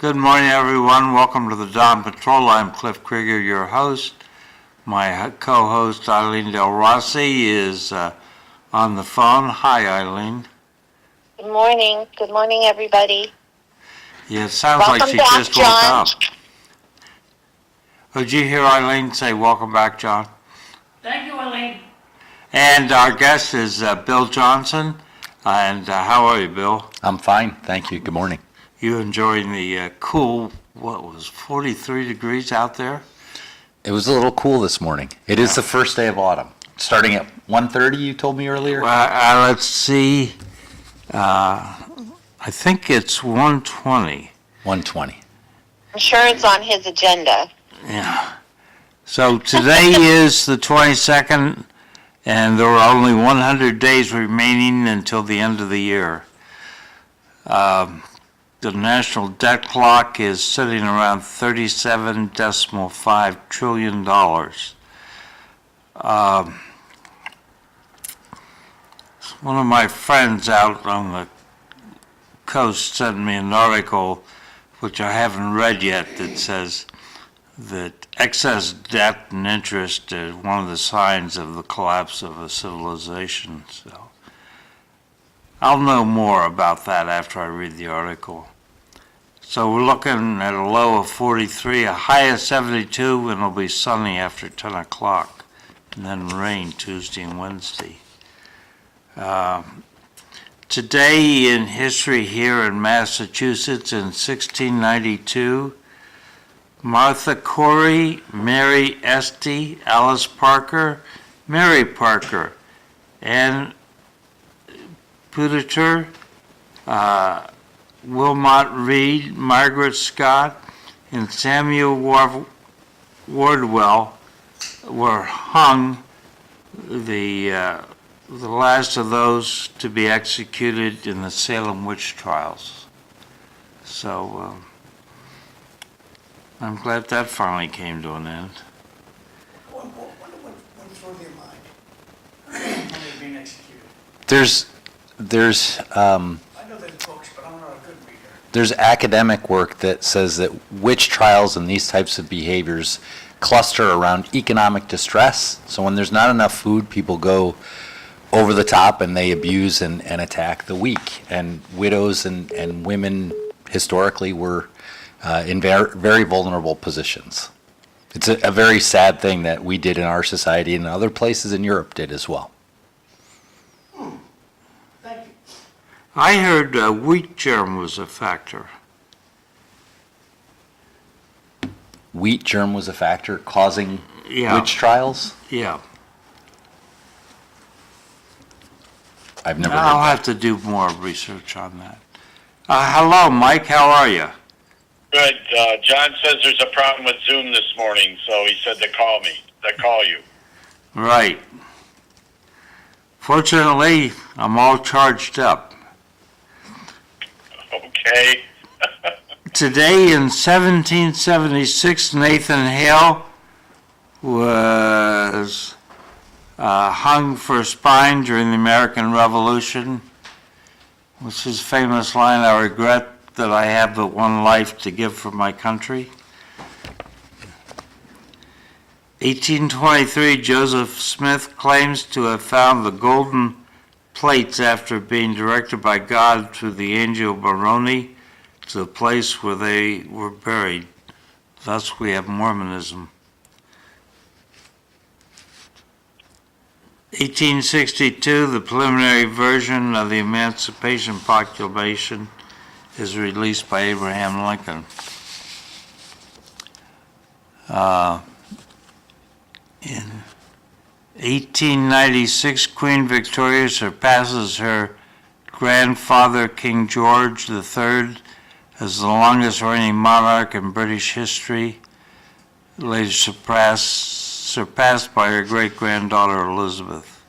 Good morning, everyone. Welcome to the Dawn Patrol. I'm Cliff Krieger, your host. My co-host, Eileen Delrossi, is on the phone. Hi, Eileen. Good morning. Good morning, everybody. Yeah, it sounds Welcome like she back, just woke John. up. Did you hear Eileen say, welcome back, John? Thank you, Eileen. And our guest is Bill Johnson. And how are you, Bill? I'm fine, thank you. Good morning. You enjoying the cool, 43 degrees out there? It was a little cool this morning. It is the first day of autumn. Starting at 1:30, you told me earlier? Well, let's see. I think it's 1:20. 1:20. I'm sure it's on his agenda. Yeah. So today is the 22nd, and there are only 100 days remaining until the end of the year. The national debt clock is sitting around $37.5 trillion. One of my friends out on the coast sent me an article, which I haven't read yet, that says that excess debt and interest is one of the signs of the collapse of a civilization. So I'll know more about that after I read the article. So we're looking at a low of 43, a high of 72, and it'll be sunny after 10 o'clock, and then rain Tuesday and Wednesday. Today in history here in Massachusetts in 1692, Martha Corey, Mary Esty, Alice Parker, Mary Parker, Anne Pudeter, Wilmot Reed, Margaret Scott, and Samuel Wardwell were hung, the last of those to be executed in the Salem witch trials. So I'm glad that finally came to an end. What through their mind? When they're being executed. There's I know there's books, but I'm not a good reader. there's academic work that says that witch trials and these types of behaviors cluster around economic distress. So when there's not enough food, people go over the top and they abuse and attack the weak. And widows and women historically were in very vulnerable positions. It's a very sad thing that we did in our society and other places in Europe did as well. Thank you. I heard wheat germ was a factor. Wheat germ was a factor causing Yeah. witch trials? Yeah. I've never I'll heard have to do more research on that. Hello, Mike. How are you? Good. John says there's a problem with Zoom this morning, so he said to call you. Right. Fortunately, I'm all charged up. Okay. Today in 1776, Nathan Hale was hung for spine during the American Revolution. What's his famous line, "I regret that I have but one life to give for my country"? 1823, Joseph Smith claims to have found the golden plates after being directed by God through the angel Mahoney to the place where they were buried. Thus we have Mormonism. 1862, the preliminary version of the Emancipation Proclamation is released by Abraham Lincoln. In 1896, Queen Victoria surpasses her grandfather, King George III, as the longest reigning monarch in British history, later surpassed by her great-granddaughter Elizabeth.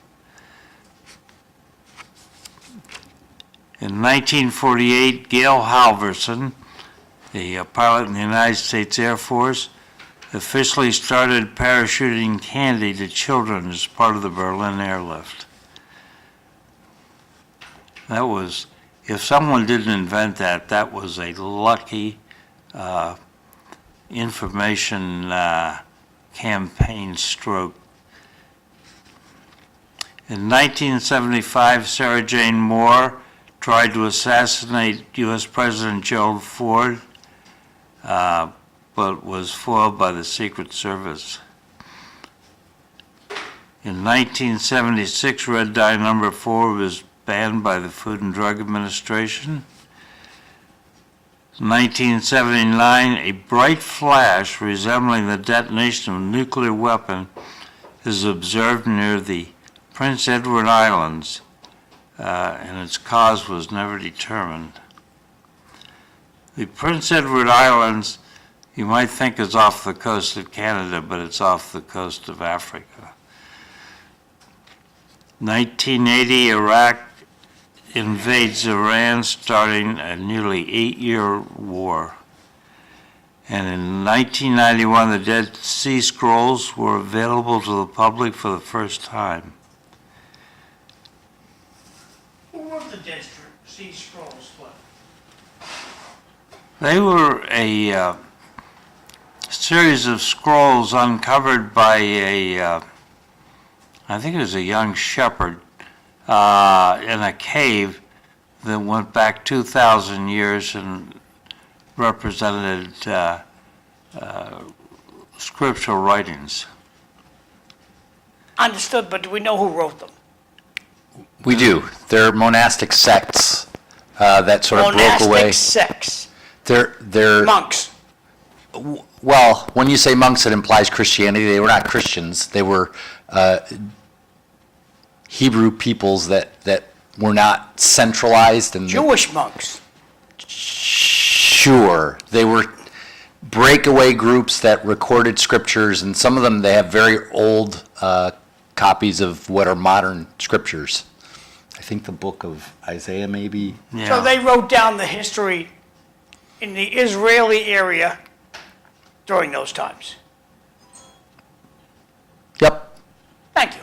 In 1948, Gail Halverson, a pilot in the United States Air Force, officially started parachuting candy to children as part of the Berlin airlift. That was, if someone didn't invent that, that was a lucky information campaign stroke. In 1975, Sarah Jane Moore tried to assassinate U.S. President Gerald Ford, but was foiled by the Secret Service. In 1976, red dye number 4 was banned by the Food and Drug Administration. 1979, a bright flash resembling the detonation of a nuclear weapon is observed near the Prince Edward Islands, and its cause was never determined. The Prince Edward Islands, you might think is off the coast of Canada, but it's off the coast of Africa. 1980, Iraq invades Iran, starting a nearly 8-year war. And in 1991, the Dead Sea Scrolls were available to the public for the first time. Who wrote the Dead Sea Scrolls? What? They were a series of scrolls uncovered by I think it was a young shepherd in a cave that went back 2,000 years and represented scriptural writings. Understood, but do we know who wrote them? We do. They're monastic sects that sort of broke away. Monastic sects. They're Monks. well, when you say monks, it implies Christianity. They were not Christians. They were Hebrew peoples that were not centralized and Jewish monks. Sure, they were breakaway groups that recorded scriptures, and some of them they have very old copies of what are modern scriptures. I think the book of Isaiah, maybe. Yeah. So they wrote down the history in the Israeli area during those times. Yep. Thank you.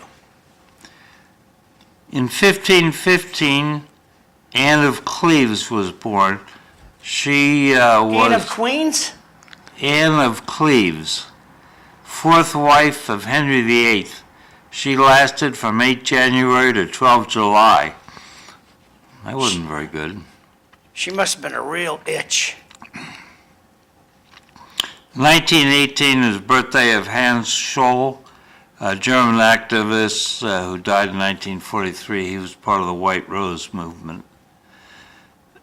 In 1515, Anne of Cleves was born. She Anne of was Queens? Anne of Cleves, fourth wife of Henry VIII. She lasted from 8 January to 12 July. That wasn't very good. She must have been a real itch. 1918 is birthday of Hans Scholl, a German activist who died in 1943. He was part of the White Rose movement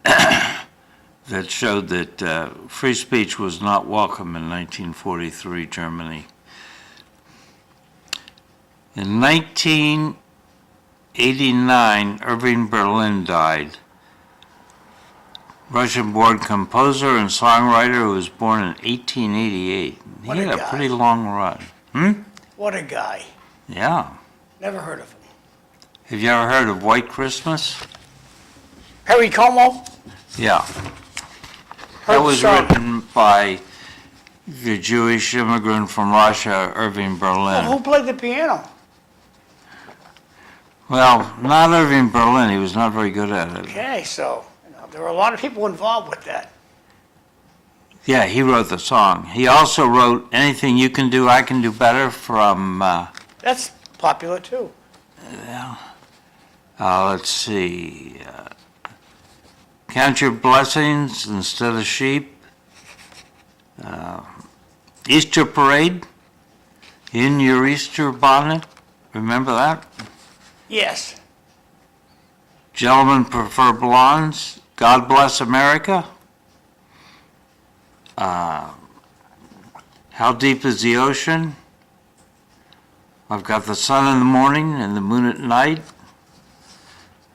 that showed that free speech was not welcome in 1943 Germany. In 1989, Irving Berlin died. Russian-born composer and songwriter who was born in 1888. He What a had a guy. pretty long run. What a guy. Yeah. Never heard of him. Have you ever heard of White Christmas? Harry Como? Yeah. Heard That was the song. written by the Jewish immigrant from Russia, Irving Well, Berlin. who played the piano? Well, not Irving Berlin. He was not very good at it. Okay, so there were a lot of people involved with that. Yeah, he wrote the song. He also wrote Anything You Can Do, I Can Do Better from, That's popular too. let's see, Count Your Blessings Instead of Sheep. Easter Parade, In Your Easter Bonnet. Remember that? Yes. Gentlemen Prefer Blondes. God Bless America. How Deep is the Ocean? I've got the sun in the morning and the moon at night.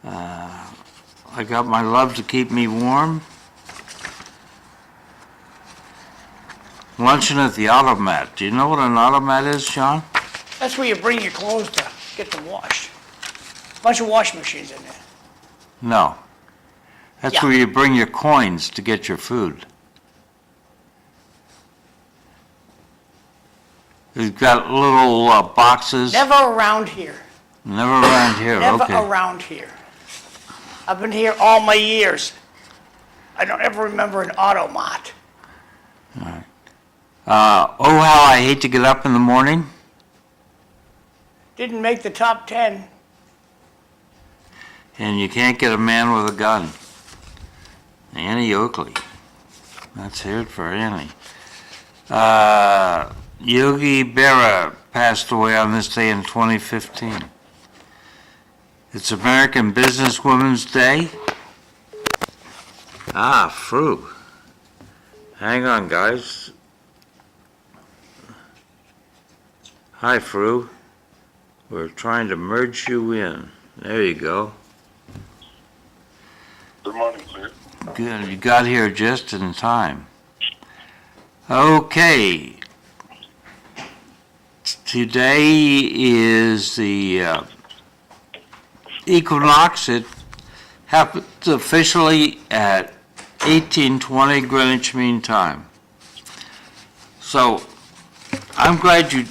I got my love to keep me warm. Luncheon at the automat. Do you know what an automat is, Sean? That's where you bring your clothes to get them washed. Bunch of washing machines in there. No. That's Yeah. where you bring your coins to get your food. You've got little boxes. Never around here. Never around here, Never okay. around here. I've been here all my years. I don't ever remember an automat. Oh, how I hate to get up in the morning. Didn't make the top 10. And you can't get a man with a gun. Annie Oakley. That's it for Annie. Yogi Berra passed away on this day in 2015. It's American Businesswomen's Day. Fru. Hang on, guys. Hi, Fru. We're trying to merge you in. There you go. Good morning, sir. Good, you got here just in time. Okay. Today is the equinox. It happens officially at 1820 Greenwich Mean Time. So I'm glad you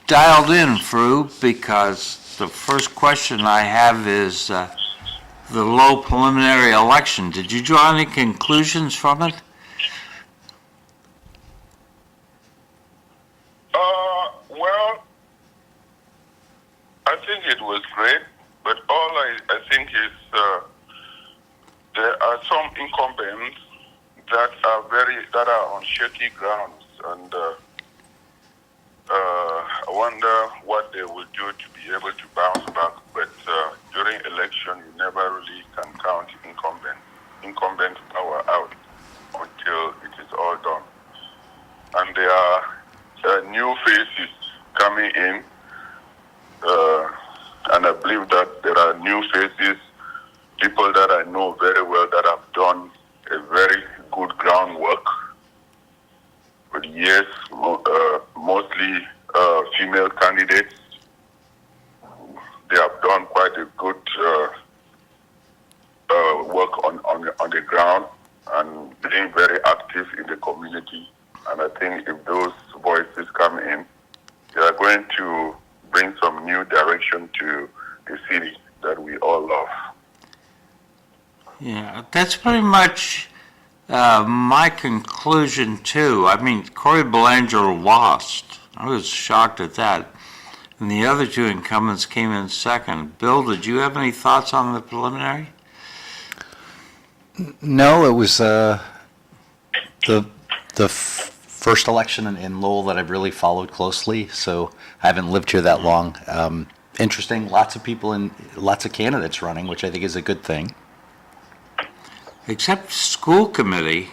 dialed in, Fru, because the first question I have is the Lowell preliminary election. Did you draw any conclusions from it? Well, I think it was great, but all I think is there are some incumbents that are on shaky grounds, and I wonder what they will do to be able to bounce back. But during election, you never really can count incumbent power out until it is all done. And there are new faces coming in, and I believe that there are new faces, people that I know very well that have done a very good groundwork for years, mostly female candidates. They have done quite a good work on the ground and being very active in the community. And I think if those voices come in, they are going to bring some new direction to the city that we all love. Yeah, that's pretty much my conclusion too. I mean, Cory Belanger lost. I was shocked at that. And the other two incumbents came in second. Bill, did you have any thoughts on the preliminary? No, it was the first election in Lowell that I've really followed closely, so I haven't lived here that long. Interesting, lots of people and lots of candidates running, which I think is a good thing. Except school committee.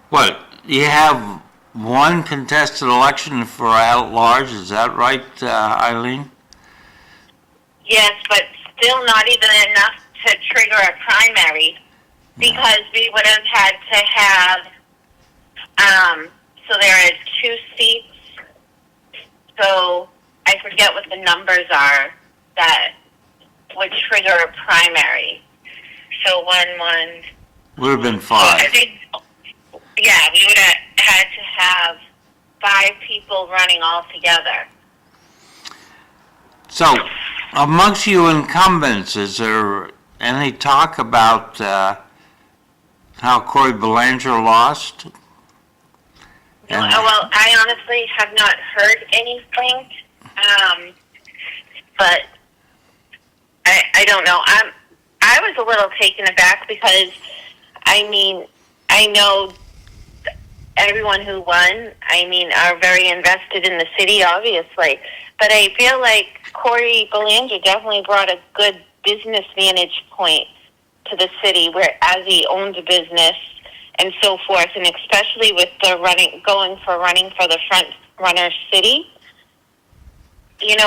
What, you have one contested election for at-large, is that right, Eileen? Yes, but still not even enough to trigger a primary, because we would have had to have, so there are 2 seats, so I forget what the numbers are that would trigger a primary. So 1. Would have been So I 5. think, yeah, we would have had to have 5 people running all together. So, amongst you incumbents, is there any talk about how Cory Belanger lost? And- Well, I honestly have not heard anything, but I don't know. I was a little taken aback because, I mean, I know everyone who won, are very invested in the city, obviously. But I feel like Cory Belanger definitely brought a good business vantage point to the city, where as he owned a business and so forth, and especially with the running for the front runner city.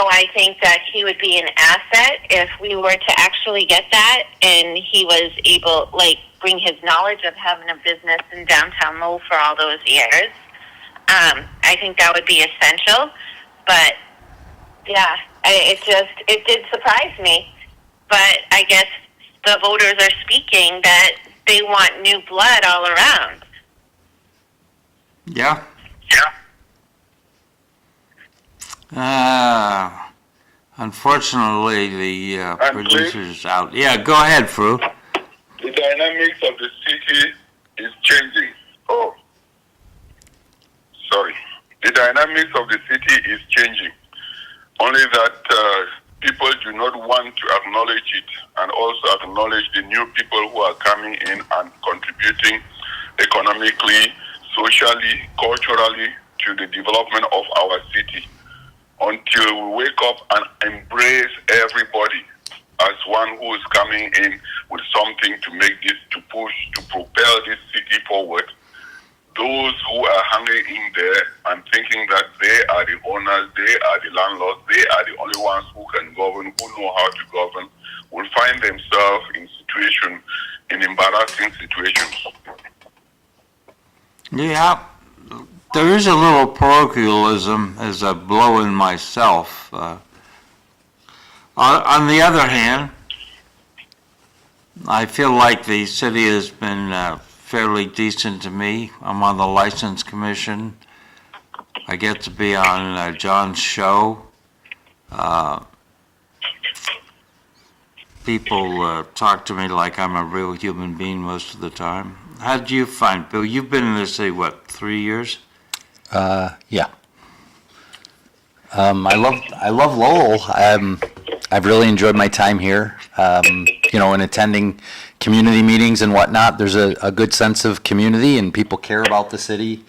I think that he would be an asset if we were to actually get that, and he was able, bring his knowledge of having a business in downtown Lowell for all those years. I think that would be essential, but yeah, it did surprise me. But I guess the voters are speaking that they want new blood all around. Yeah. Unfortunately, the producer's out. Yeah, go ahead, Fru. The dynamics of the city is changing. Oh, sorry. dynamics of the city is changing. Only that people do not want to acknowledge it and also acknowledge the new people who are coming in and contributing economically, socially, culturally to the development of our city. Until we wake up and embrace everybody as one who is coming in with something to make this, to push, to propel this city forward. Those who are hanging in there and thinking that they are the owners, they are the landlords, they are the only ones who can govern, who know how to govern, will find themselves in embarrassing situations. Yeah, there is a little parochialism as I blow in myself. On the other hand, I feel like the city has been fairly decent to me. I'm on the License Commission. I get to be on John's show. People talk to me like I'm a real human being most of the time. How did you find, Bill? You've been in the city, what, 3 years? Yeah. I love Lowell. I've really enjoyed my time here. In attending community meetings and whatnot, there's a good sense of community and people care about the city.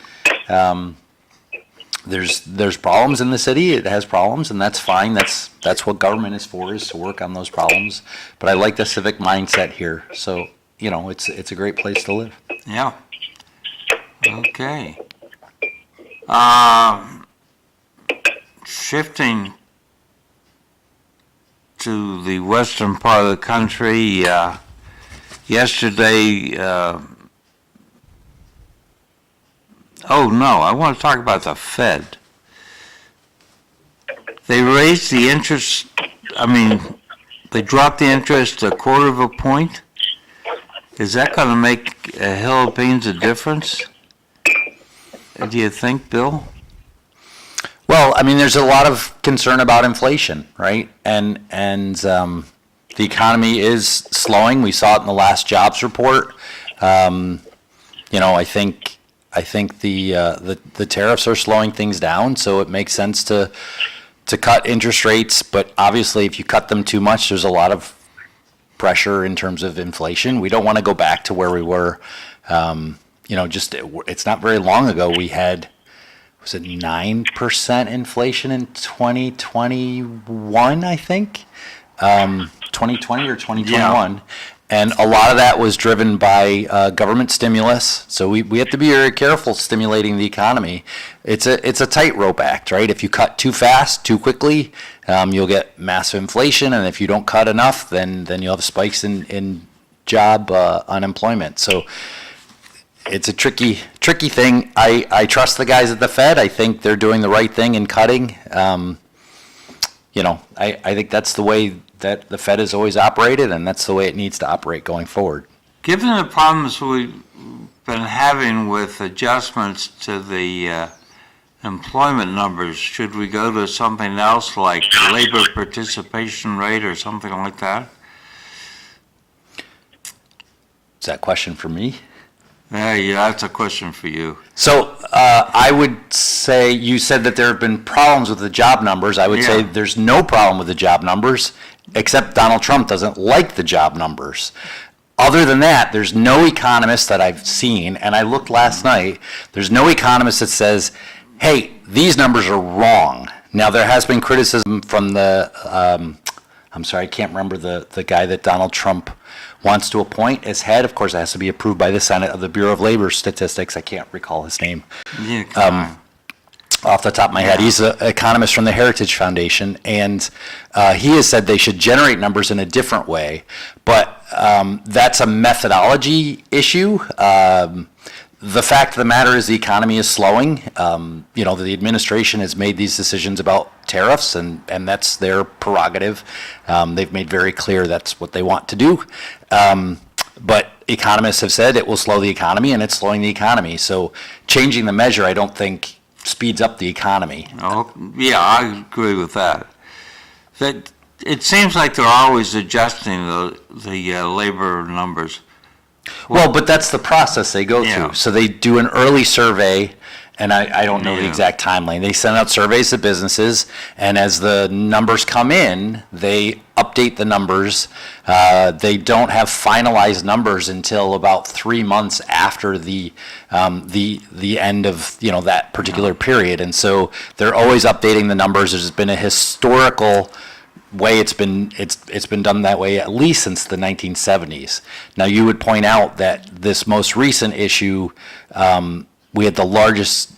There's problems in the city. It has problems, and that's fine. That's what government is for, is to work on those problems. But I like the civic mindset here. So, it's a great place to live. Yeah. Okay. Shifting to the western part of the country, yesterday, I want to talk about the Fed. They raised the interest, they dropped the interest a quarter of a point. Is that going to make a hill of beans a difference? Do you think, Bill? Well, there's a lot of concern about inflation, right? And the economy is slowing. We saw it in the last jobs report. I think the tariffs are slowing things down, so it makes sense to cut interest rates. But obviously, if you cut them too much, there's a lot of pressure in terms of inflation. We don't want to go back to where we were. It's not very long ago we had, was it 9% inflation in 2021, I think? 2020 or 2021. Yeah. And a lot of that was driven by government stimulus. So we have to be very careful stimulating the economy. It's a tightrope act, right? If you cut too fast, too quickly, you'll get massive inflation. And if you don't cut enough, then you'll have spikes in job unemployment. So it's a tricky thing. I trust the guys at the Fed. I think they're doing the right thing in cutting. I think that's the way that the Fed has always operated, and that's the way it needs to operate going forward. Given the problems we've been having with adjustments to the employment numbers, should we go to something else like labor participation rate or something like that? Is that a question for me? Yeah, that's a question for you. So I would say, you said that there have been problems with the job numbers. I would say there's no problem with the job numbers, except Donald Trump doesn't like the job numbers. Other than that, there's no economist that I've seen, and I looked last night, there's no economist that says, hey, these numbers are wrong. Now, there has been criticism from the, I can't remember the guy that Donald Trump wants to appoint as head. Of course, it has to be approved by the Senate, of the Bureau of Labor Statistics. I can't recall his name. Yeah, Off the top of my head. He's an economist from the Heritage Foundation, and he has said they should generate numbers in a different way. But that's a methodology issue. The fact of the matter is the economy is slowing. The administration has made these decisions about tariffs, and that's their prerogative. They've made very clear that's what they want to do. But economists have said it will slow the economy, and it's slowing the economy. So changing the measure, I don't think, speeds up the economy. Oh, yeah, I agree with that. It seems like they're always adjusting the labor numbers. Well, but that's the process they go through. So they do an early survey, And I don't know the Yeah. exact timeline. They send out surveys to businesses, and as the numbers come in, they update the numbers. They don't have finalized numbers until about 3 months after the end of that particular period, and so they're always updating the numbers. There's been a historical way it's been done that way at least since the 1970s. Now you would point out that this most recent issue. We had the largest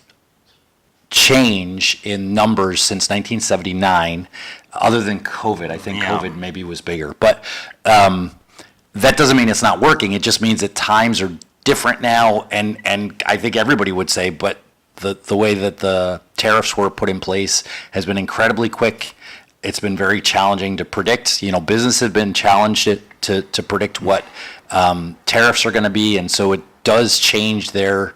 change in numbers since 1979, other than COVID. I think Yeah. COVID maybe was bigger. But that doesn't mean it's not working. It just means that times are different now. And I think everybody would say, but the way that the tariffs were put in place has been incredibly quick. It's been very challenging to predict. Businesses have been challenged to predict what tariffs are going to be. And so it does change their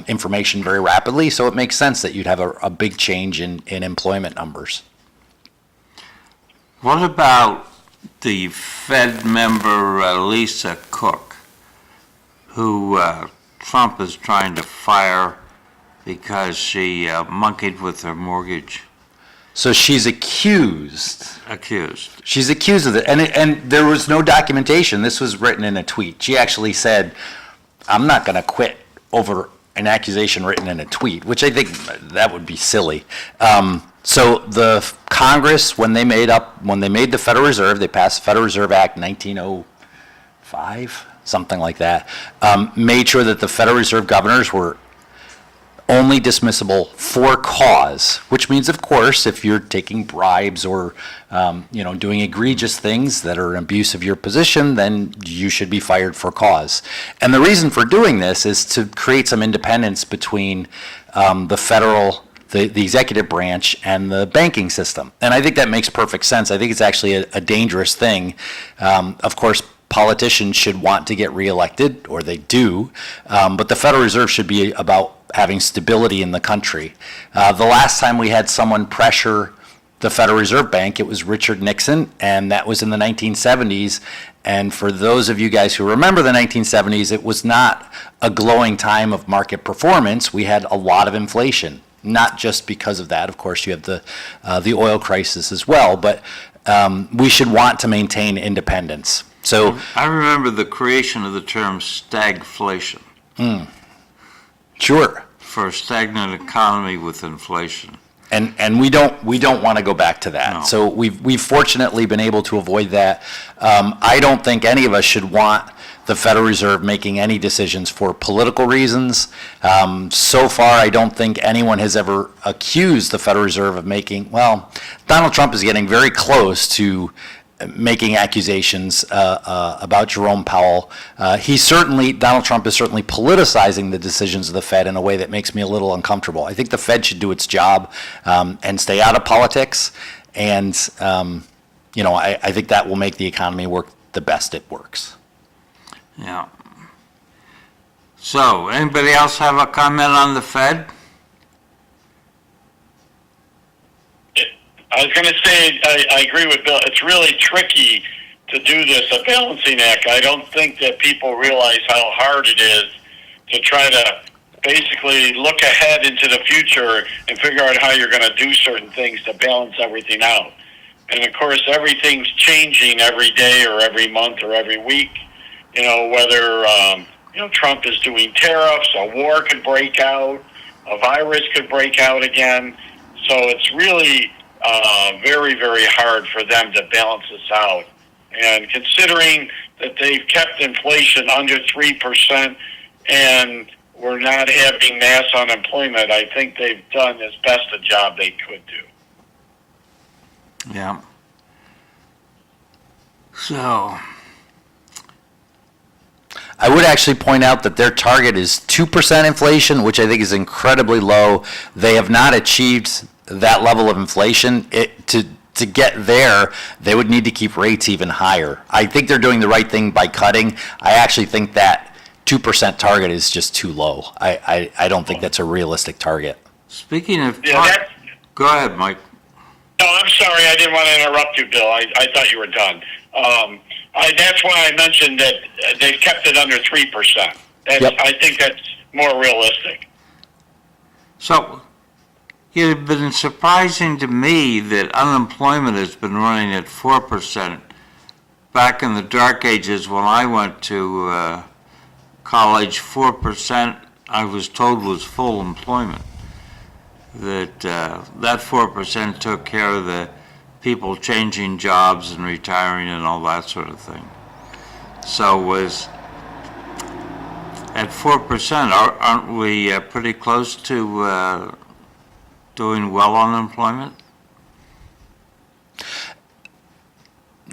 information very rapidly, so it makes sense that you'd have a big change in employment numbers. What about the Fed member Lisa Cook, who Trump is trying to fire because she monkeyed with her mortgage? So she's accused. She's accused of it, and there was no documentation. This was written in a tweet. She actually said, "I'm not going to quit over an accusation written in a tweet," which I think that would be silly. So the Congress, when they made the Federal Reserve, they passed the Federal Reserve Act 1905, something like that, made sure that the Federal Reserve governors were only dismissible for cause, which means, of course, if you're taking bribes or doing egregious things that are an abuse of your position, then you should be fired for cause. And the reason for doing this is to create some independence between the executive branch and the banking system. And I think that makes perfect sense. I think it's actually a dangerous thing. Of course, politicians should want to get reelected, or they do, but the Federal Reserve should be about having stability in the country. The last time we had someone pressure the Federal Reserve Bank, it was Richard Nixon, and that was in the 1970s. And for those of you guys who remember the 1970s, it was not a glowing time of market performance. We had a lot of inflation, not just because of that. Of course, you have the oil crisis as well, but we should want to maintain independence. So I remember the creation of the term stagflation. Sure. For a stagnant economy with inflation. And we don't want to go back to that. No. So we've fortunately been able to avoid that. I don't think any of us should want the Federal Reserve making any decisions for political reasons. So far, I don't think anyone has ever accused the Federal Reserve of Donald Trump is getting very close to making accusations about Jerome Powell. Donald Trump is certainly politicizing the decisions of the Fed in a way that makes me a little uncomfortable. I think the Fed should do its job and stay out of politics. And, I think that will make the economy work the best it works. Yeah. So, anybody else have a comment on the Fed? I was going to say, I agree with Bill. It's really tricky to do this, a balancing act. I don't think that people realize how hard it is to try to basically look ahead into the future and figure out how you're going to do certain things to balance everything out. And of course, everything's changing every day or every month or every week. Whether Trump is doing tariffs, a war could break out, a virus could break out again. So it's really very, very hard for them to balance this out. And considering that they've kept inflation under 3% and we're not having mass unemployment, I think they've done as best a job they could do. Yeah. So, I would actually point out that their target is 2% inflation, which I think is incredibly low. They have not achieved that level of inflation. To get there, they would need to keep rates even higher. I think they're doing the right thing by cutting. I actually think that 2% target is just too low. I don't think that's a realistic target. speaking of... Yeah, Go ahead, Mike. No, I'm sorry. I didn't want to interrupt you, Bill. I thought you were done. That's why I mentioned that they've kept it under 3%. Yep. I think that's more realistic. So it had been surprising to me that unemployment has been running at 4%. Back in the dark ages when I went to college, 4% I was told was full employment. That 4% took care of the people changing jobs and retiring and all that sort of thing. So was at 4%, aren't we pretty close to doing well on employment?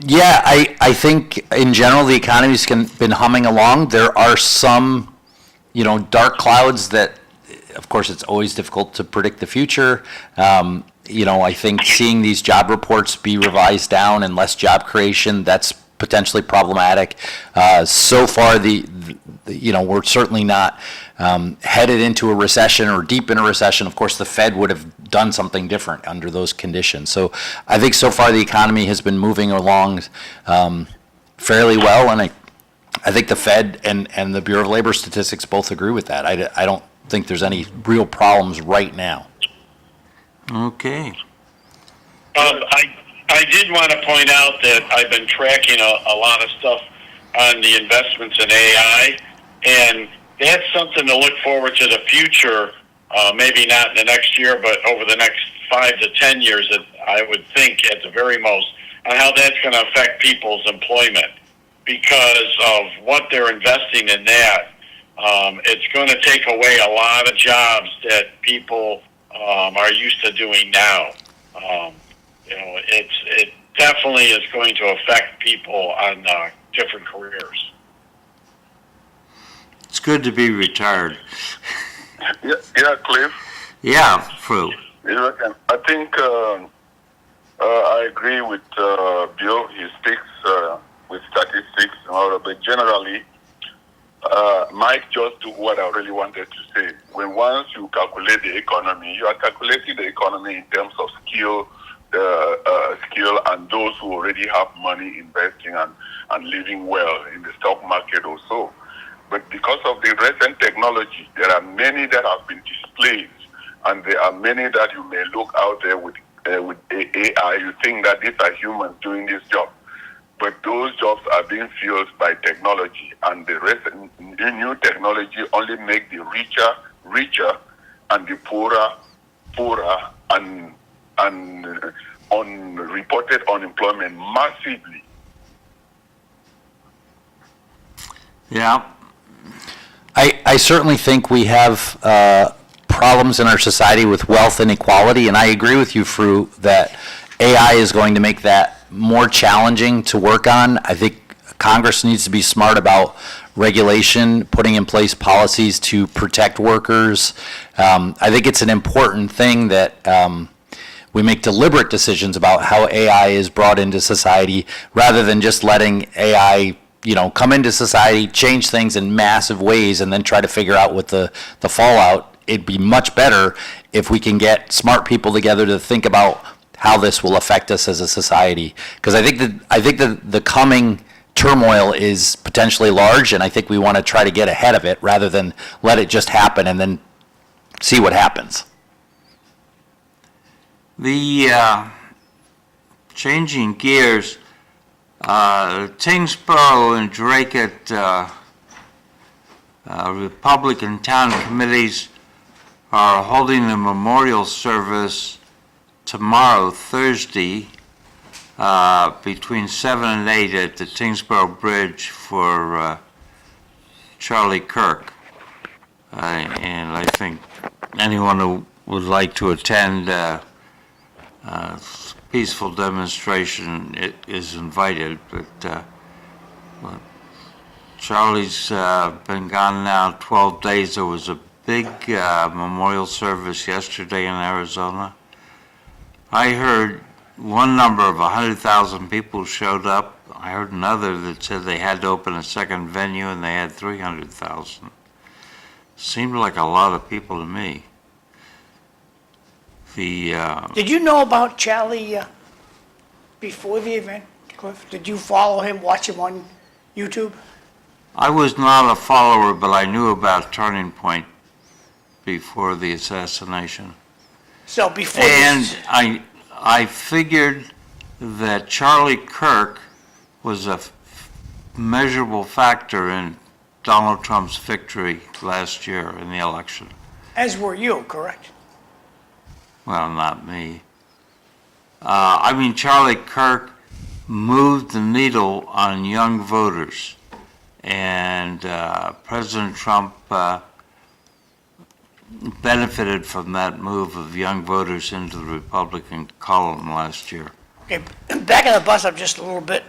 Yeah, I think in general the economy's been humming along. There are some, dark clouds that, of course, it's always difficult to predict the future. I think seeing these job reports be revised down and less job creation, that's potentially problematic. So far, we're certainly not headed into a recession or deep in a recession. Of course, the Fed would have done something different under those conditions. So I think so far the economy has been moving along fairly well, and I think the Fed and the Bureau of Labor Statistics both agree with that. I don't think there's any real problems right now. Okay. I did want to point out that I've been tracking a lot of stuff on the investments in AI, and that's something to look forward to the future, maybe not in the next year, but over the next 5 to 10 years, that I would think at the very most, on how that's going to affect people's employment. Because of what they're investing in that, it's going to take away a lot of jobs that people are used to doing now. It definitely is going to affect people on different careers. It's good to be retired. Yeah, Cliff. Yeah, Fru. I think I agree with Bill. He speaks with statistics, but generally, Mike just took what I really wanted to say. When once you calculate the economy, you are calculating the economy in terms of skill and those who already have money investing and living well in the stock market also. But because of the recent technology, there are many that have been displaced, and there are many that you may look out there with AI. You think that these are humans doing this job, but those jobs are being filled by technology, and the new technology only make the richer and the poorer, and unreported unemployment massively. Yeah. I certainly think we have problems in our society with wealth inequality, and I agree with you, Fru, that AI is going to make that more challenging to work on. I think Congress needs to be smart about regulation, putting in place policies to protect workers. I think it's an important thing that we make deliberate decisions about how AI is brought into society rather than just letting AI come into society, change things in massive ways, and then try to figure out what the fallout. It'd be much better if we can get smart people together to think about how this will affect us as a society. Because I think that the coming turmoil is potentially large, and I think we want to try to get ahead of it rather than let it just happen and then see what happens. The changing gears, Tewksbury and Dracut Republican town committees are holding a memorial service tomorrow, Thursday, between 7 and 8 at the Tewksbury Bridge for Charlie Kirk. And I think anyone who would like to attend peaceful demonstration is invited, but Charlie's been gone now 12 days. There was a big memorial service yesterday in Arizona. I heard one number of 100,000 people showed up. I heard another that said they had to open a second venue and they had 300,000. Seemed like a lot of people to me. Did you know about Charlie before the event, Cliff? Did you follow him, watch him on YouTube? I was not a follower, but I knew about Turning Point before the assassination. So before And this, I figured that Charlie Kirk was a measurable factor in Donald Trump's victory last year in the election. as were you, correct? Well, not me. I mean, Charlie Kirk moved the needle on young voters, and President Trump benefited from that move of young voters into the Republican column last year. Okay, backing the bus up just a little bit.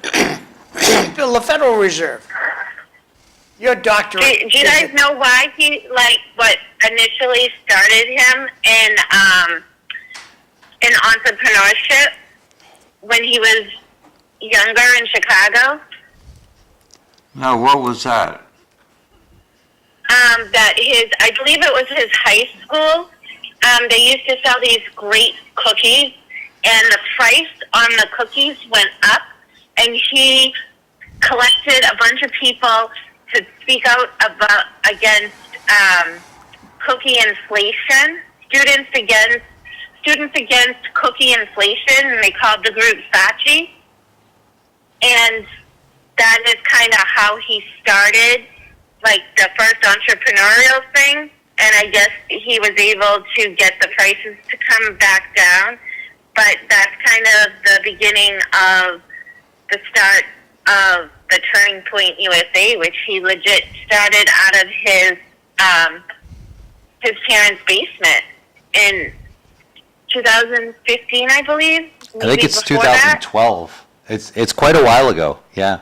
Bill, the Federal Reserve. Your doctorate. Do you guys know why he, like, what initially started him in entrepreneurship when he was younger in Chicago? Now, what was that? That I believe it was his high school, they used to sell these great cookies, and the price on the cookies went up, and he collected a bunch of people to speak out against cookie inflation, students against cookie inflation, and they called the group Saatchi. And that is kind of how he started, like, the first entrepreneurial thing. And I guess he was able to get the prices to come back down. But that's kind of the beginning of the start of the Turning Point USA, which he legit started out of his parents' basement in 2015, I believe. I think it's before that. 2012. It's quite a while ago, yeah.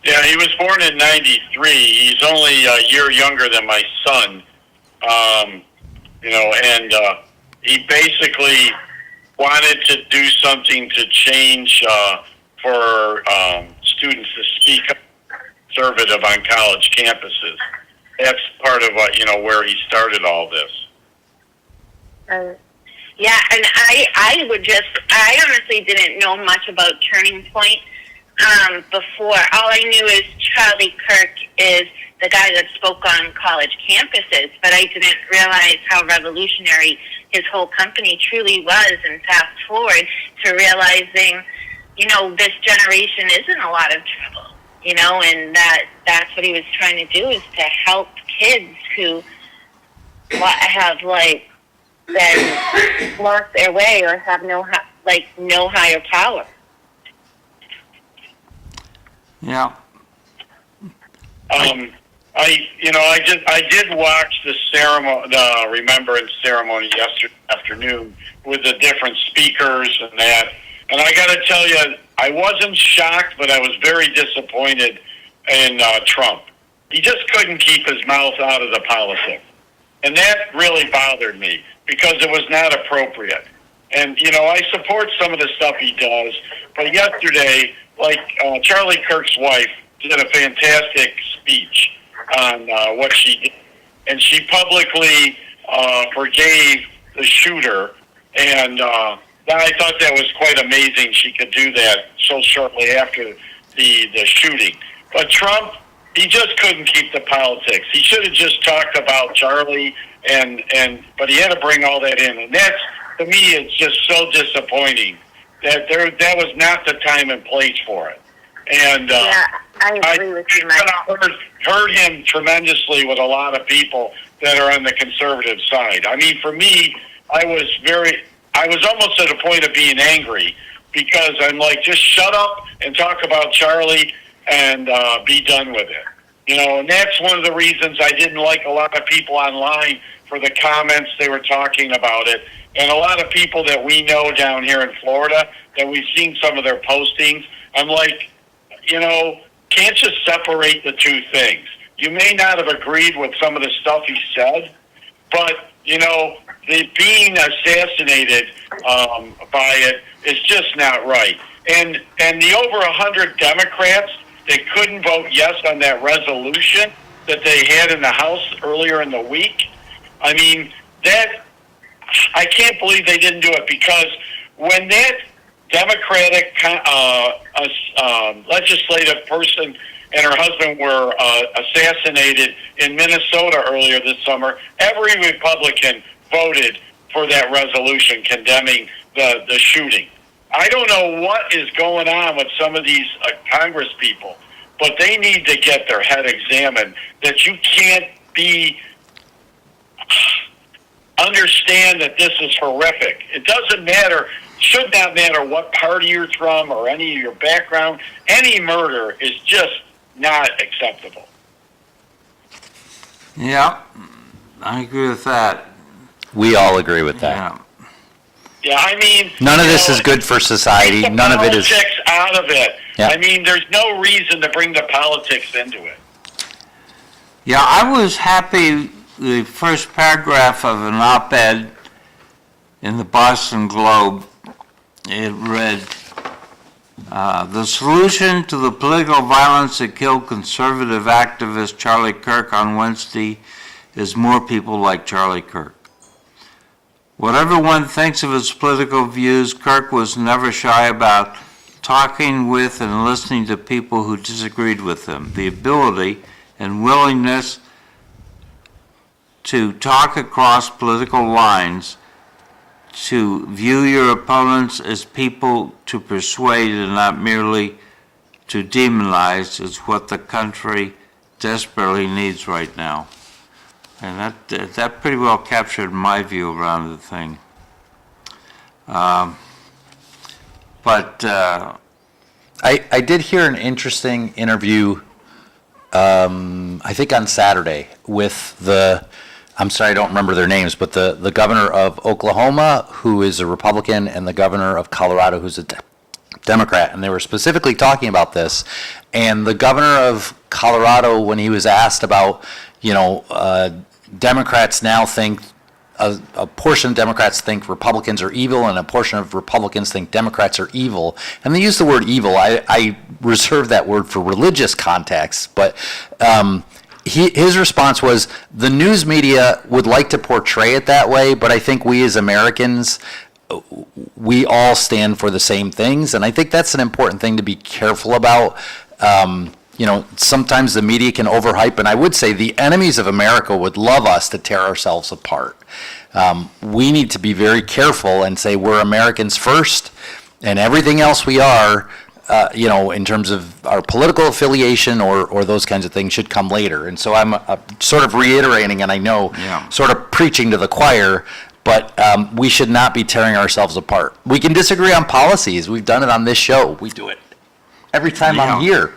Yeah, he was born in '93. He's only a year younger than my son. And he basically wanted to do something to change for students to speak conservative on college campuses. That's part of where he started all this. Yeah, and I honestly didn't know much about Turning Point before. All I knew is Charlie Kirk is the guy that spoke on college campuses, but I didn't realize how revolutionary his whole company truly was. And fast forward to realizing, this generation is in a lot of trouble, and that's what he was trying to do, is to help kids who have, then lost their way or have no higher power. Yeah. I did watch the ceremony, the remembrance ceremony yesterday afternoon with the different speakers and that. And I got to tell you, I wasn't shocked, but I was very disappointed in Trump. He just couldn't keep his mouth out of the politics. And that really bothered me because it was not appropriate. And, I support some of the stuff he does, but yesterday, Charlie Kirk's wife did a fantastic speech on what she did. And she publicly forgave the shooter, and I thought that was quite amazing she could do that so shortly after the shooting. But Trump, he just couldn't keep the politics. He should have just talked about Charlie, but he had to bring all that in. And that's, to me, it's just so disappointing that that was not the time and place for it. And yeah, I agree with you, Mike. I heard him tremendously with a lot of people that are on the conservative side. I mean, for me, I was almost at a point of being angry because I'm like, just shut up and talk about Charlie and be done with it. And that's one of the reasons I didn't like a lot of people online for the comments they were talking about it. And a lot of people that we know down here in Florida that we've seen some of their postings, I'm like, can't you separate the two things? You may not have agreed with some of the stuff he said, but, the being assassinated by it is just not right. And the over 100 Democrats that couldn't vote yes on that resolution that they had in the House earlier in the week, I mean, I can't believe they didn't do it, because when that Democratic legislative person and her husband were assassinated in Minnesota earlier this summer, every Republican voted for that resolution condemning the shooting. I don't know what is going on with some of these Congress people, but they need to get their head examined, that you can't understand that this is horrific. It doesn't matter, should not matter what party you're from or any of your background. Any murder is just not acceptable. Yeah, I agree with that. We all agree with that. Yeah. Yeah, I mean, None of this is good for society. take the None of it is. politics out of it. Yeah. I mean, there's no reason to bring the politics into it. Yeah, I was happy the first paragraph of an op-ed in the Boston Globe, it read, the solution to the political violence that killed conservative activist Charlie Kirk on Wednesday is more people like Charlie Kirk. Whatever one thinks of his political views, Kirk was never shy about talking with and listening to people who disagreed with him. The ability and willingness to talk across political lines, to view your opponents as people to persuade and not merely to demonize is what the country desperately needs right now. And that pretty well captured my view around the thing. I did hear an interesting interview, I think on Saturday, with I'm sorry, I don't remember their names, but the governor of Oklahoma, who is a Republican, and the governor of Colorado, who's a Democrat, and they were specifically talking about this. And the governor of Colorado, when he was asked about, Democrats now think, a portion of Democrats think Republicans are evil, and a portion of Republicans think Democrats are evil. And they use the word evil. I reserve that word for religious context, but his response was, the news media would like to portray it that way, but I think we as Americans, we all stand for the same things, and I think that's an important thing to be careful about. Sometimes the media can overhype, and I would say the enemies of America would love us to tear ourselves apart. We need to be very careful and say we're Americans first, and everything else we are, in terms of our political affiliation or those kinds of things should come later. And so I'm sort of reiterating, and I know, sort of preaching to the choir, but we should not be tearing ourselves apart. We can disagree on policies. We've done it on this show. We do it every time I'm here.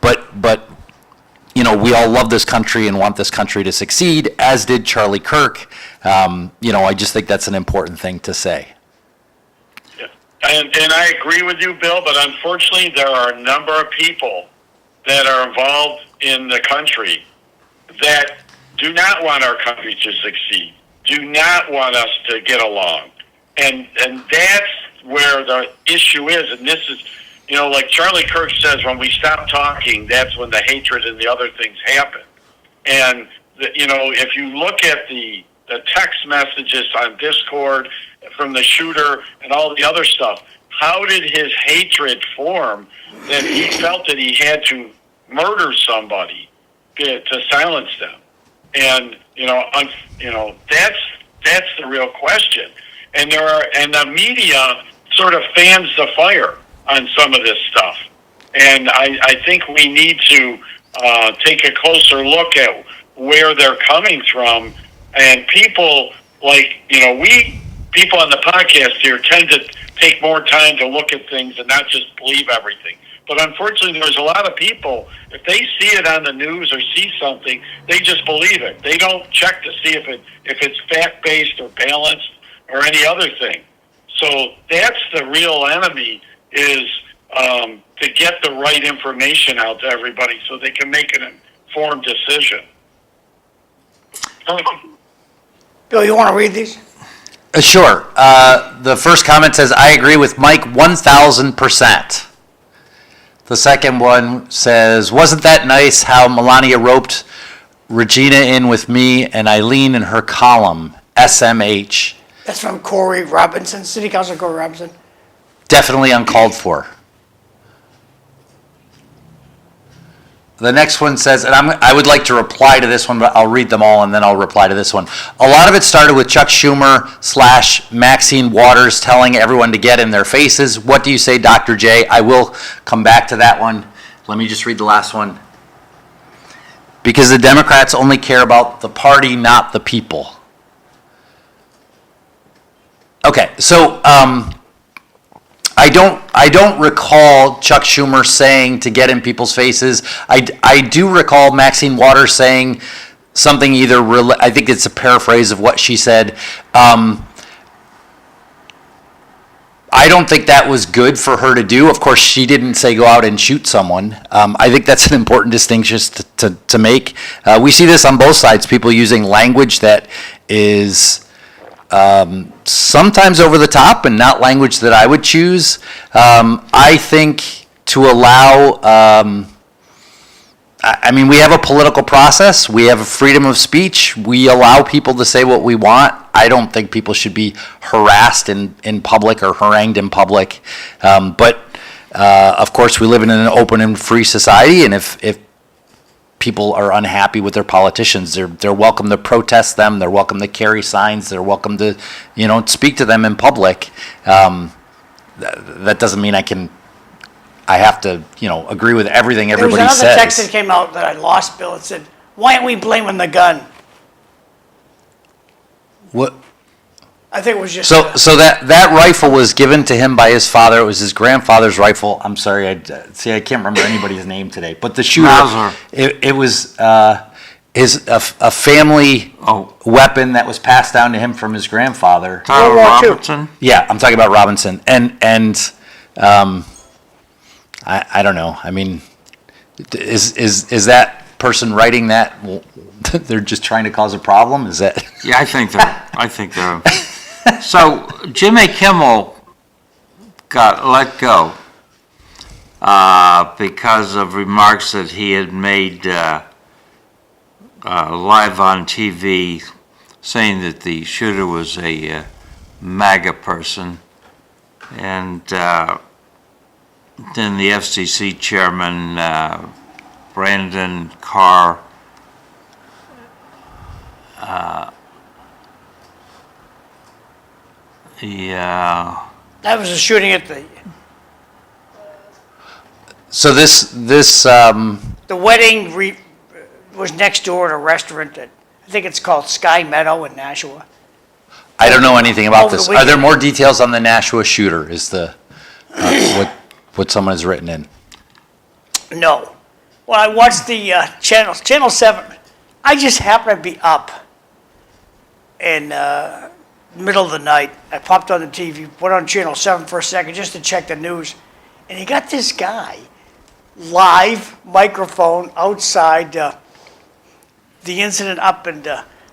But we all love this country and want this country to succeed, as did Charlie Kirk. I just think that's an important thing to say. Yeah. And I agree with you, Bill, but unfortunately there are a number of people that are involved in the country that do not want our country to succeed, do not want us to get along. And that's where the issue is. And this is, like Charlie Kirk says, when we stop talking, that's when the hatred and the other things happen. And, if you look at the text messages on Discord from the shooter and all the other stuff, how did his hatred form that he felt that he had to murder somebody to silence them? And, that's the real question. And the media sort of fans the fire on some of this stuff. And I think we need to take a closer look at where they're coming from. And people people on the podcast here tend to take more time to look at things and not just believe everything. But unfortunately, there's a lot of people, if they see it on the news or see something, they just believe it. They don't check to see if it's fact-based or balanced or any other thing. So that's the real enemy, is to get the right information out to everybody so they can make an informed decision. Bill, you want to read these? Sure. The first comment says, I agree with Mike 1,000%. The second one says, wasn't that nice how Melania roped Regina in with me and Eileen in her column, SMH? That's from Corey Robinson, City Councilor Corey Robinson. Definitely uncalled for. The next one says, and I would like to reply to this one, but I'll read them all and then I'll reply to this one. A lot of it started with Chuck Schumer / Maxine Waters telling everyone to get in their faces. What do you say, Dr. J? I will come back to that one. Let me just read the last one. Because the Democrats only care about the party, not the people. Okay, so I don't recall Chuck Schumer saying to get in people's faces. I do recall Maxine Waters saying something either, I think it's a paraphrase of what she said. I don't think that was good for her to do. Of course, she didn't say go out and shoot someone. I think that's an important distinction to make. We see this on both sides, people using language that is sometimes over the top and not language that I would choose. I think to allow, I mean, we have a political process. We have a freedom of speech. We allow people to say what we want. I don't think people should be harassed in public or harangued in public. But of course, we live in an open and free society, and if people are unhappy with their politicians, they're welcome to protest them. They're welcome to carry signs. They're welcome to, speak to them in public. That doesn't mean I have to, agree with everything everybody says. There was another text that came out that I lost, Bill. It said, "Why aren't we blaming the gun?" What? I think it was just. So that rifle was given to him by his father. It was his grandfather's rifle. I'm sorry, I can't remember anybody's name today. But the shooter, Mauser. it was a family weapon that was passed down to him from his grandfather. Tyler World War II. Robinson? Yeah, I'm talking about Robinson, and I don't know. I mean, is that person writing that? They're just trying to cause a problem? Is that? Yeah, I think they're. So Jimmy Kimmel got let go because of remarks that he had made live on TV, saying that the shooter was a MAGA person, and then the FCC chairman Brandon Carr. Yeah. That was a shooting at the So this the wedding was next door at a restaurant that I think it's called Sky Meadow in Nashua. I don't know anything about Over the this. Are there weekend. more details on the Nashua shooter? Is the what someone has written in? No. Well, I watched the Channel 7. I just happened to be up in middle of the night. I popped on the TV, put on Channel 7 for a second just to check the news. And you got this guy, live microphone outside the incident up in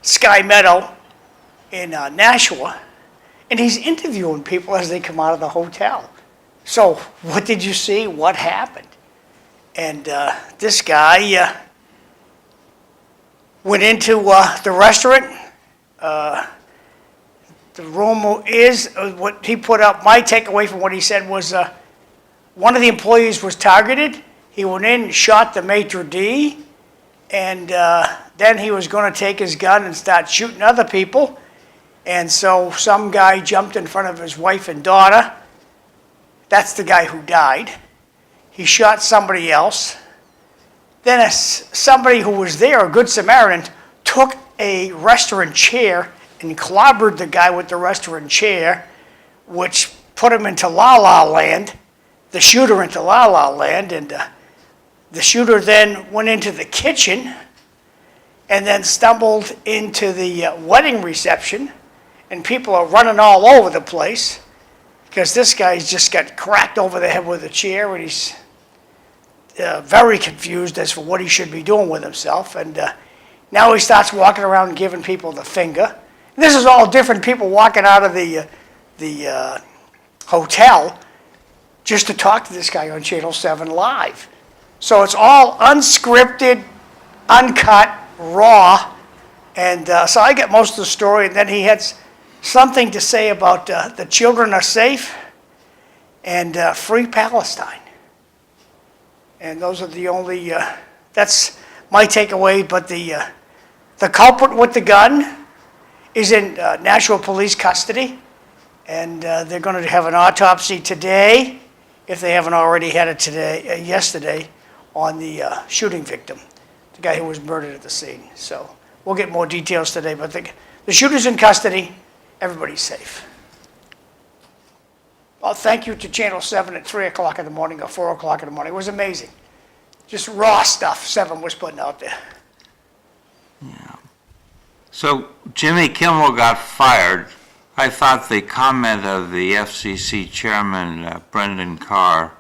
Sky Meadow in Nashua. And he's interviewing people as they come out of the hotel. So, what did you see? What happened? And this guy went into the restaurant. The rumor is, what he put up, my takeaway from what he said was one of the employees was targeted. He went in and shot the maitre d', and then he was going to take his gun and start shooting other people. And so some guy jumped in front of his wife and daughter. That's the guy who died. He shot somebody else. Then somebody who was there, a good Samaritan, took a restaurant chair and clobbered the guy with the restaurant chair, which put him into La La Land, the shooter into La La Land. And the shooter then went into the kitchen and then stumbled into the wedding reception. And people are running all over the place because this guy's just got cracked over the head with a chair, and he's very confused as for what he should be doing with himself. And now he starts walking around and giving people the finger. And this is all different people walking out of the hotel just to talk to this guy on Channel 7 Live. So it's all unscripted, uncut, raw. And so I get most of the story, and then he had something to say about the children are safe and free Palestine. And those are the only That's my takeaway, but the culprit with the gun is in Nashua Police custody, and they're going to have an autopsy today, if they haven't already had it yesterday, on the shooting victim, the guy who was murdered at the scene. So we'll get more details today, but the shooter's in custody, everybody's safe. Well, thank you to Channel 7 at 3 o'clock in the morning or 4 o'clock in the morning. It was amazing. Just raw stuff 7 was putting out there. So Jimmy Kimmel got fired. I thought the comment of the FCC chairman, Brendan Carr,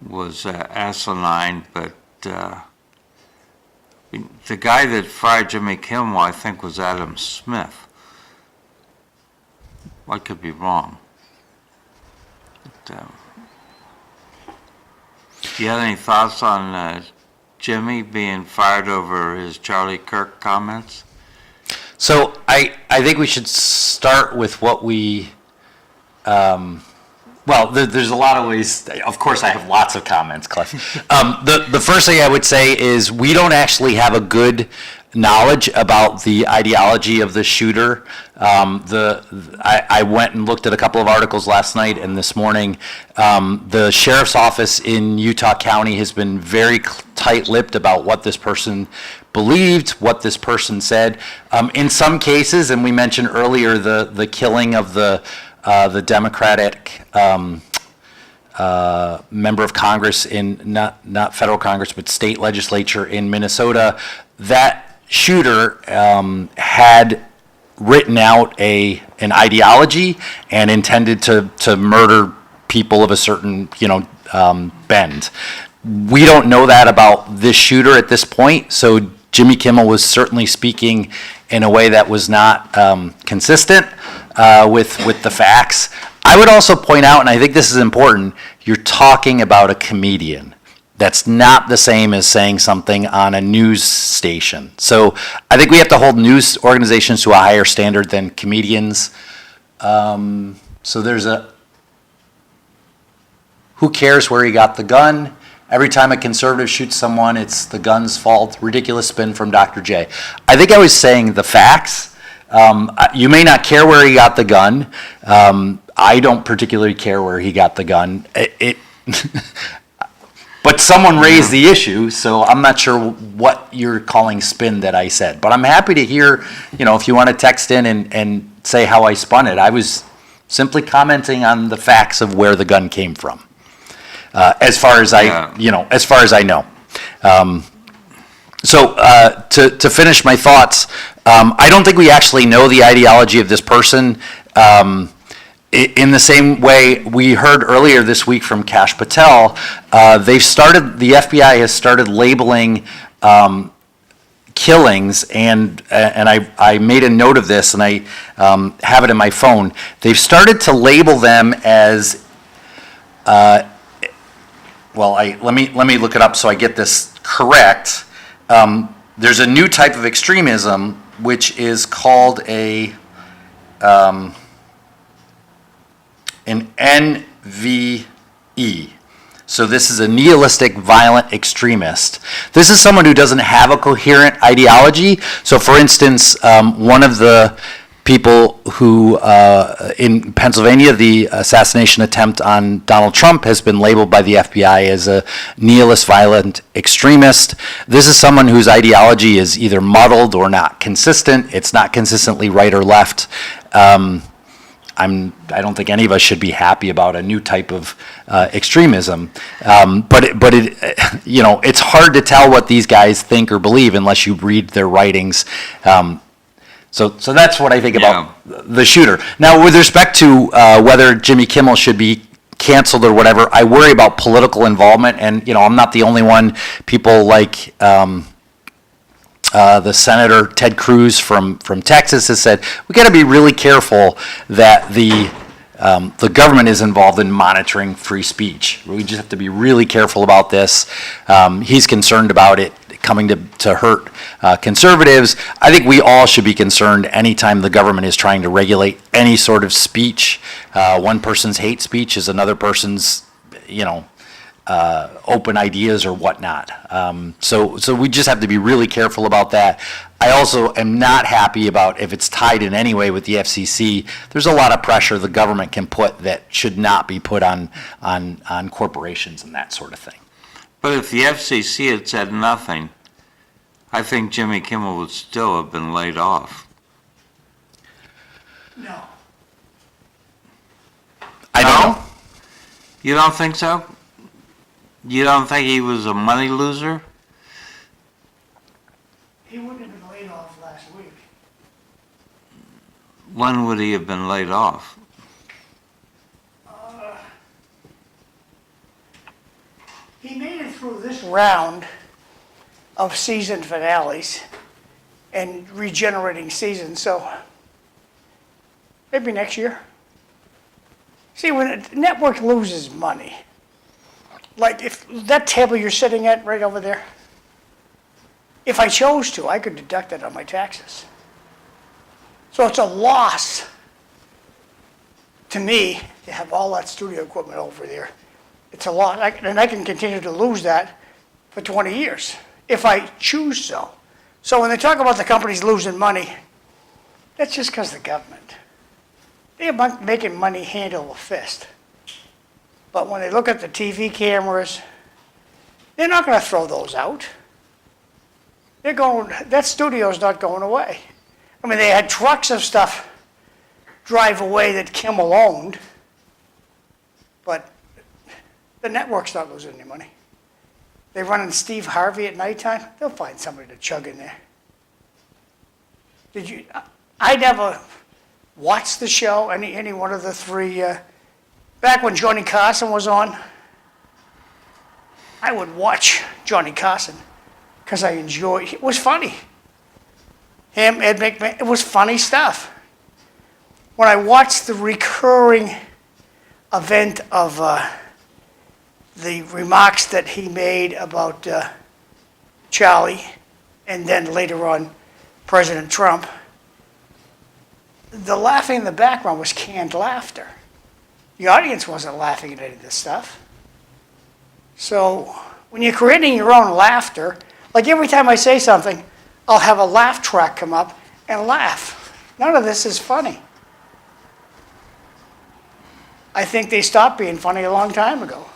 was asinine, but the guy that fired Jimmy Kimmel, I think, was Adam Smith. I could be wrong. But, do you have any thoughts on Jimmy being fired over his Charlie Kirk comments? So I think we should start with what we, there's a lot of ways. Of course, I have lots of comments, Cliff. The first thing I would say is we don't actually have a good knowledge about the ideology of the shooter. I went and looked at a couple of articles last night and this morning. The sheriff's office in Utah County has been very tight-lipped about what this person believed, what this person said. In some cases, and we mentioned earlier the killing of the Democratic member of Congress in not federal Congress but state legislature in Minnesota, that shooter had written out an ideology and intended to murder people of a certain bend. We don't know that about this shooter at this point, so Jimmy Kimmel was certainly speaking in a way that was not consistent with the facts. I would also point out, and I think this is important, you're talking about a comedian. That's not the same as saying something on a news station. So I think we have to hold news organizations to a higher standard than comedians. So there's who cares where he got the gun? Every time a conservative shoots someone, it's the gun's fault. Ridiculous spin from Dr. J. I think I was saying the facts. You may not care where he got the gun. I don't particularly care where he got the gun. But someone raised the issue, so I'm not sure what you're calling spin that I said. But I'm happy to hear, if you want to text in and say how I spun it. I was simply commenting on the facts of where the gun came from, as far as I know. So to finish my thoughts, I don't think we actually know the ideology of this person. In the same way we heard earlier this week from Kash Patel, the FBI has started labeling killings, and I made a note of this, and I have it in my phone. They've started to label them as, let me look it up so I get this correct. There's a new type of extremism which is called an NVE. So this is a nihilistic violent extremist. This is someone who doesn't have a coherent ideology. So for instance, one of the people who, in Pennsylvania, the assassination attempt on Donald Trump has been labeled by the FBI as a nihilist violent extremist. This is someone whose ideology is either muddled or not consistent. It's not consistently right or left. I don't think any of us should be happy about a new type of extremism, but it's hard to tell what these guys think or believe unless you read their writings. So that's what I think about the shooter. Now, with respect to whether Jimmy Kimmel should be canceled or whatever, I worry about political involvement, and I'm not the only one. People like the Senator Ted Cruz from Texas has said we got to be really careful that the government is involved in monitoring free speech. We just have to be really careful about this. He's concerned about it coming to hurt conservatives. I think we all should be concerned anytime the government is trying to regulate any sort of speech. One person's hate speech is another person's, open ideas or whatnot. So we just have to be really careful about that. I also am not happy about if it's tied in any way with the FCC. There's a lot of pressure the government can put that should not be put on corporations and that sort of thing. But if the FCC had said nothing, I think Jimmy Kimmel would still have been laid off. No. I don't know. You don't think so? You don't think he was a money loser? He wouldn't have been laid off last week. When would he have been laid off? He made it through this round of season finales and regenerating seasons, so maybe next year. See, when a network loses money, like if that table you're sitting at right over there, if I chose to, I could deduct it on my taxes. So it's a loss to me to have all that studio equipment over there. It's a loss, and I can continue to lose that for 20 years if I choose so. So when they talk about the companies losing money, that's just because of the government. They're making money hand over fist. But when they look at the TV cameras, they're not going to throw those out. That studio's not going away. I mean, they had trucks of stuff drive away that Kimmel owned, but the network's not losing any money. They run in Steve Harvey at nighttime, they'll find somebody to chug in there. I never watched the show, any one of the three. Back when Johnny Carson was on, I would watch Johnny Carson because I enjoyed, it was funny. Him, Ed McMahon, it was funny stuff. When I watched the recurring event of the remarks that he made about Charlie, and then later on President Trump, the laughing in the background was canned laughter. The audience wasn't laughing at any of this stuff. So when you're creating your own laughter, like every time I say something, I'll have a laugh track come up and laugh. None of this is funny. I think they stopped being funny a long time ago.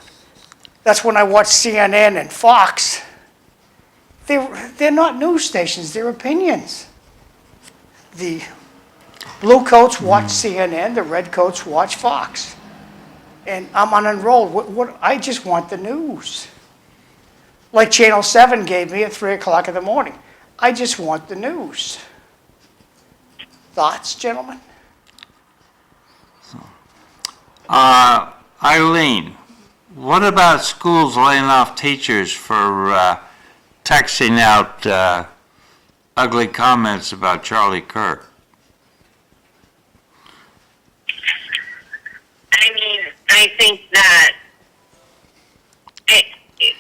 That's when I watched CNN and Fox. They're not news stations, they're opinions. The blue coats watch CNN, the red coats watch Fox. And I'm unenrolled. I just want the news. Like Channel 7 gave me at 3 o'clock in the morning. I just want the news. Thoughts, gentlemen? Eileen, what about schools laying off teachers for texting out ugly comments about Charlie Kirk? I mean, I think that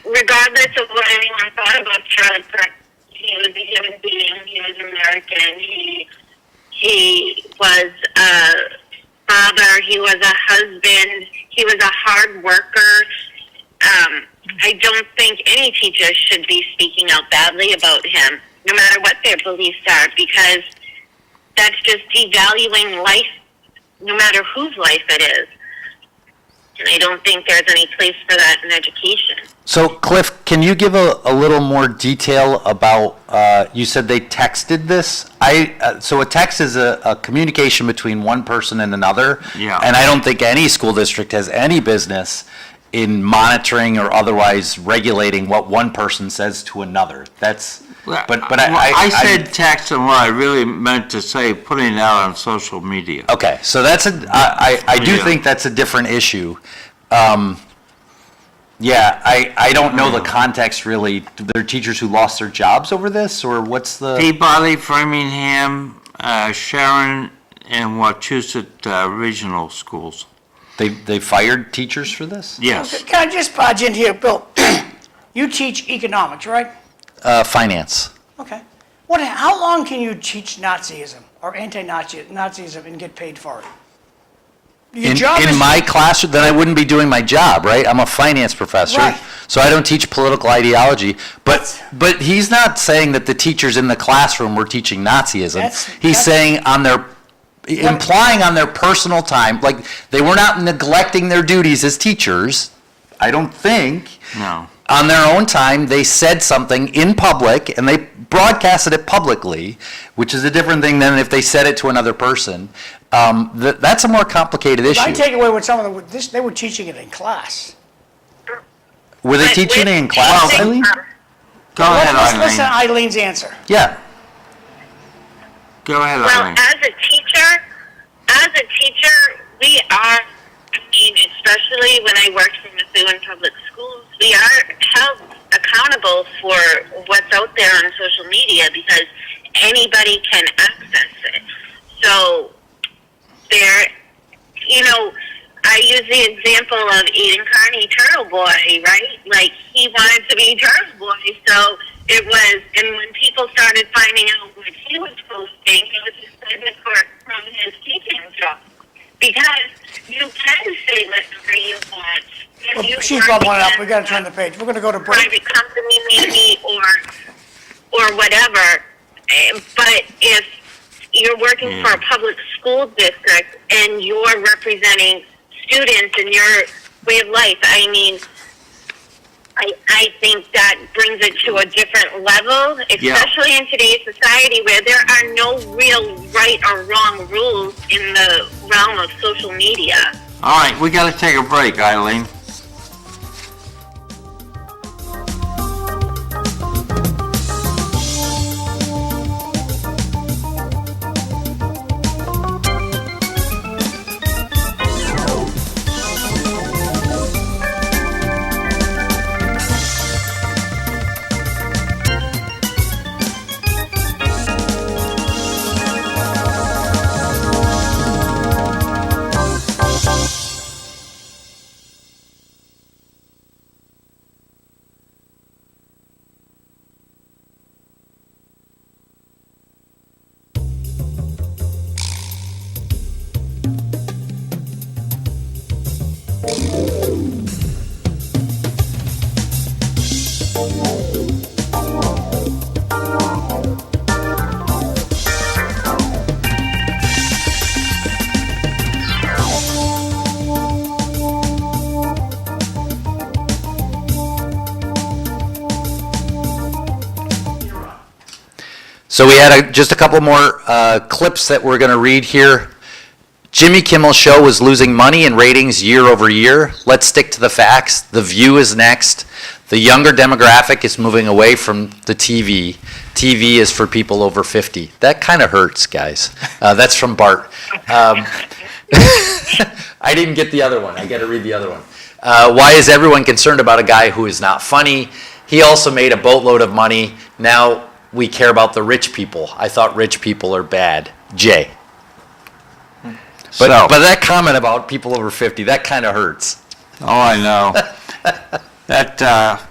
regardless of what anyone thought about Charlie Kirk, he was a human being. He was American. He was a father. He was a husband. He was a hard worker. I don't think any teacher should be speaking out badly about him, no matter what their beliefs are, because that's just devaluing life, no matter whose life it is. And I don't think there's any place for that in education. So, Cliff, can you give a little more detail about, you said they texted this? So a text is a communication between one person and another. Yeah. And I don't think any school district has any business in monitoring or otherwise regulating what one person says to another. That's, I said text, and what I really meant to say, putting it out on social media. Okay, so that's I do think that's a different issue. Yeah, I don't know the context really. There are teachers who lost their jobs over this, or what's the? Peabody, Framingham, Sharon, and Wachusett regional schools. They fired teachers for this? Yes. Can I just barge in here, Bill? You teach economics, right? Finance. Okay. How long can you teach Nazism or anti-Nazism and get paid for it? Your job in is- my classroom, then I wouldn't be doing my job, right? I'm a finance professor, Right. so I don't teach political ideology. That's- But he's not saying that the teachers in the classroom were teaching Nazism. That's- He's saying implying on their personal time, like they were not neglecting their duties as teachers, I don't think. No. On their own time, they said something in public, and they broadcasted it publicly, which is a different thing than if they said it to another person. That's a more complicated I issue. take away what some of the, they were teaching it in class. Were they But teaching it in with class, teaching, Eileen? Go ahead, Let's listen to Eileen. Eileen's answer. Yeah. Go ahead, Well, Eileen. as a teacher, we are, I mean, especially when I worked for Methuen Public Schools, we are held accountable for what's out there on social media because anybody can access it. So there, I use the example of Eden Carney, Turtle Boy, right? Like, he wanted to be Turtle Boy, so it was, and when people started finding out what he was posting, it was suspended from his teaching job. Because you can say whatever you want. If Well, you she's work bubbling up, in we gotta turn the page. We're gonna go to break. private company maybe, or whatever. But if you're working for a public school district and you're representing students in your way of life, I mean, I think that brings it to a different level, especially in today's society where there are no real right or wrong rules in the realm of social media. All right, we got to take a break, Eileen. So we had just a couple more clips that we're going to read here. Jimmy Kimmel's show was losing money in ratings year over year. Let's stick to the facts. The View is next. The younger demographic is moving away from the TV. TV is for people over 50. That kind of hurts, guys. That's from Bart. I didn't get the other one. I got to read the other one. Why is everyone concerned about a guy who is not funny? He also made a boatload of money. Now we care about the rich people. I thought rich people are bad. Jay. But that comment about people over 50, that kind of hurts. Oh, I know.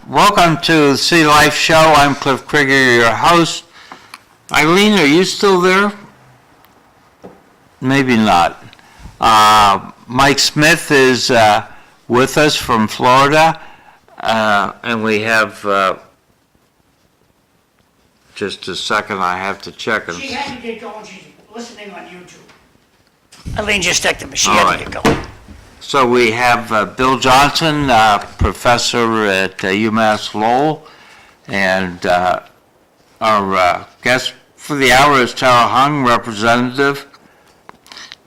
Welcome to the City Life Show. I'm Cliff Krieger, your host. Eileen, are you still there? Maybe not. Mike Smith is with us from Florida, and we have just a second. I have to check. She had to get going, she's listening on YouTube. Eileen just texted me, she All had right. to get going. So we have Bill Johnson, professor at UMass Lowell, and our guest for the hour is Tara Hung, representative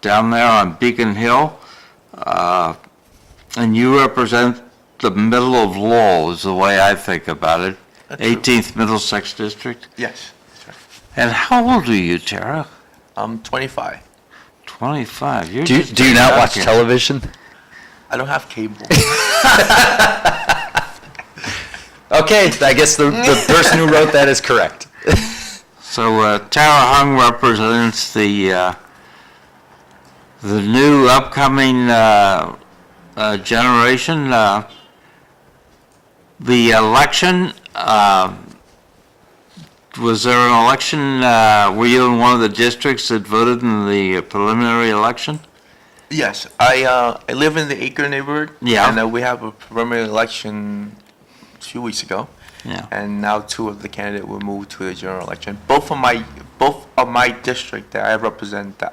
down there on Beacon Hill. And you represent the middle of Lowell, is the way I think about it. That's true. 18th Middlesex District. Yes, that's right. And how old are you, Tara? I'm 25. 25. You're Do you just not young watch kid. television? I don't have cable. Okay, I guess the person who wrote that is correct. So Tara Hung represents the new upcoming generation. The election, was there an election, were you in one of the districts that voted in the preliminary election? Yes, I live in the Acre neighborhood. Yeah. And we have a preliminary election a few weeks ago. Yeah. And now 2 of the candidates will move to the general election. Both of my district that I represent, the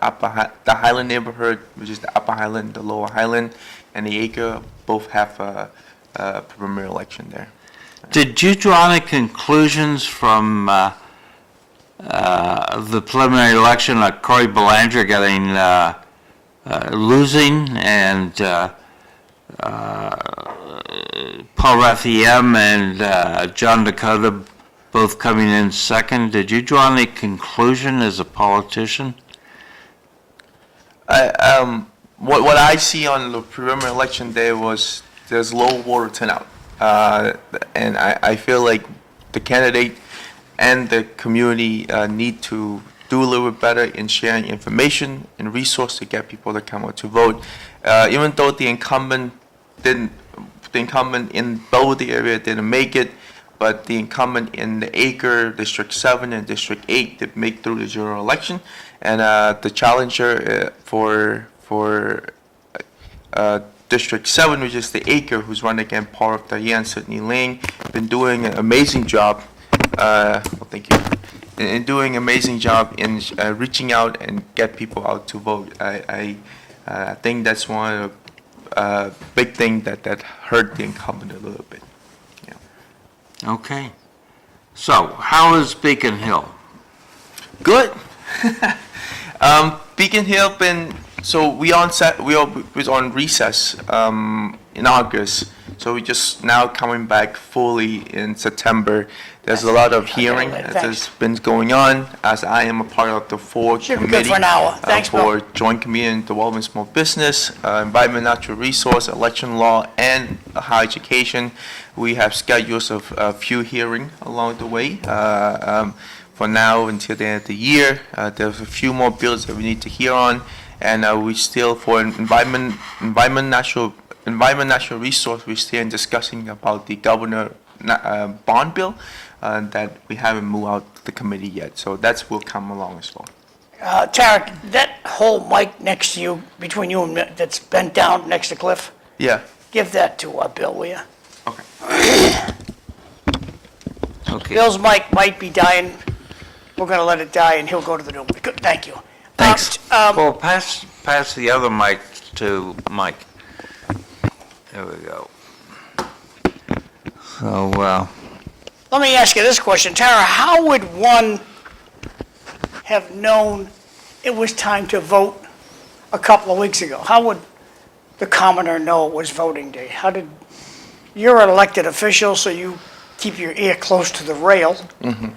Highland neighborhood, which is the Upper Highland, the Lower Highland, and the Acre, both have a preliminary election there. Did you draw any conclusions from the preliminary election of Gary Balser getting losing and Paul Rathiem and John Dakota both coming in second? Did you draw any conclusion as a politician? What I see on the preliminary election day was there's low voter turnout. And I feel like the candidate and the community need to do a little bit better in sharing information and resource to get people to come out to vote. Even though the incumbent in Bellwood area didn't make it, but the incumbent in the Acre, District 7 and District 8 did make through the general election. And the challenger for District 7, which is the Acre, who's running against Paul Rathiem, Sidney Ling, been doing an amazing job. Thank you. In doing an amazing job in reaching out and get people out to vote. I think that's one of the big thing that hurt the incumbent a little bit. Yeah. Okay. So, how is Beacon Hill? Good. Beacon Hill we was on recess in August, so we just now coming back fully in September. There's a lot of hearing that has been going on, as I am a part of the Should be good committee for an hour. Thanks, for Bill. Joint Committee on Development Small Business, Environment, Natural Resource, Election Law, and Higher Education. We have schedules of a few hearings along the way. For now until the end of the year, there's a few more bills that we need to hear on, and we still for environment, natural resource. We're still discussing about the governor bond bill that we haven't moved out the committee yet. So that will come along as well. Tarek, that whole mic next to you, between you and that's bent down next to Cliff, Yeah. give that to Bill, will you? Okay. Okay. Bill's mic might be dying. We're going to let it die, and he'll go to the new one. Good, thank you. Thanks. Well, pass the other mic to Mike. There we go. So, Let me ask you this question. Tara, how would one have known it was time to vote a couple of weeks ago? How would the commoner know it was voting day? You're an elected official, so you keep your ear close to the rail. Mm-hmm.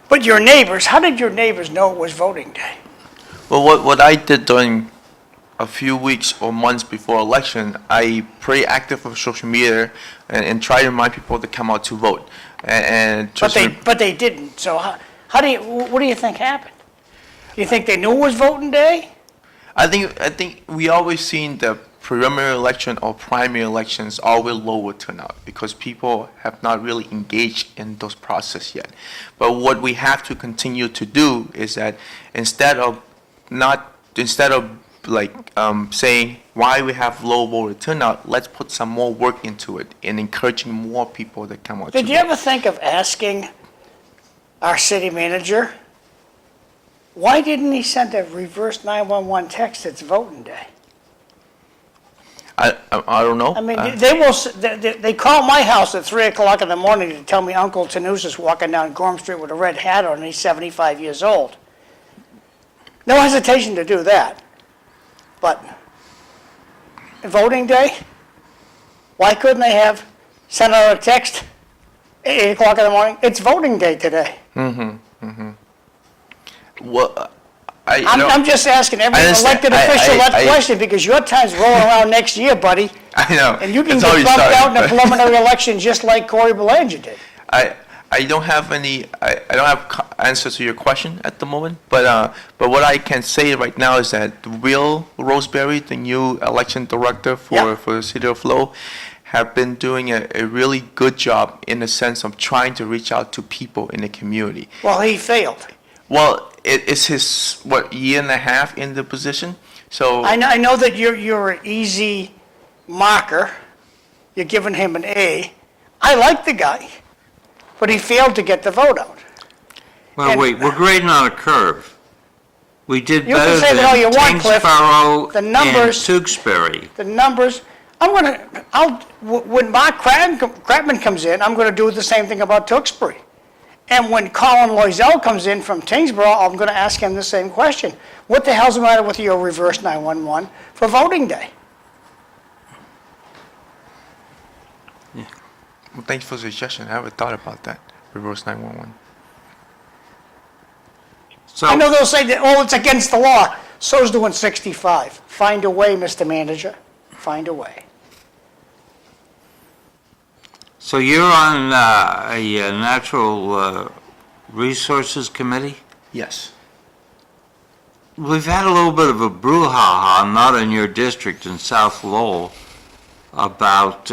But your neighbors, how did your neighbors know it was voting day? Well, what I did during a few weeks or months before election, I pretty active on social media and try to remind people to come out to vote. But they didn't. So what do you think happened? Do you think they knew it was voting day? I think we always seen the preliminary election or primary elections always lower turnout because people have not really engaged in those process yet. But what we have to continue to do is that instead of saying why we have low voter turnout, let's put some more work into it and encouraging more people to come out. Did you ever think of asking our city manager, why didn't he send a reverse 911 text, it's voting day? I don't know. I mean, they call my house at 3 o'clock in the morning to tell me Uncle Tanus is walking down Gorham Street with a red hat on and he's 75 years old. No hesitation to do that. But voting day, why couldn't they have sent out a text at 8 o'clock in the morning? It's voting day today. Well, I'm just asking every elected official that question because your time's rolling around next year, buddy. I know. And you can It's get already bumped started, out in a but- preliminary election just like Gary Balser did. I don't have any. I don't have answer to your question at the moment. But what I can say right now is that Will Roseberry, the new election director for the city of Lowell, have been doing a really good job in the sense of trying to reach out to people in the community. Well, he failed. Well, it's his, year and a half in the position, so. I know that you're an easy marker. You're giving him an A. I like the guy, but he failed to get the vote out. Well, And- wait, we're grading on a curve. We did You can better say that all you than want, Cliff. Tewksbury The and numbers- Tewksbury. The numbers, when Mark Kratman comes in, I'm gonna do the same thing about Tewksbury. And when Colin Loisel comes in from Tingsboro, I'm gonna ask him the same question. What the hell's the matter with your reverse 911 for voting day? Well, thanks for the suggestion. I haven't thought about that. Reverse 911. I know So, they'll say that, oh, it's against the law. So's doing 65. Find a way, Mr. Manager. Find a way. so you're on a natural resources committee? Yes. We've had a little bit of a brouhaha, not in your district in South Lowell, about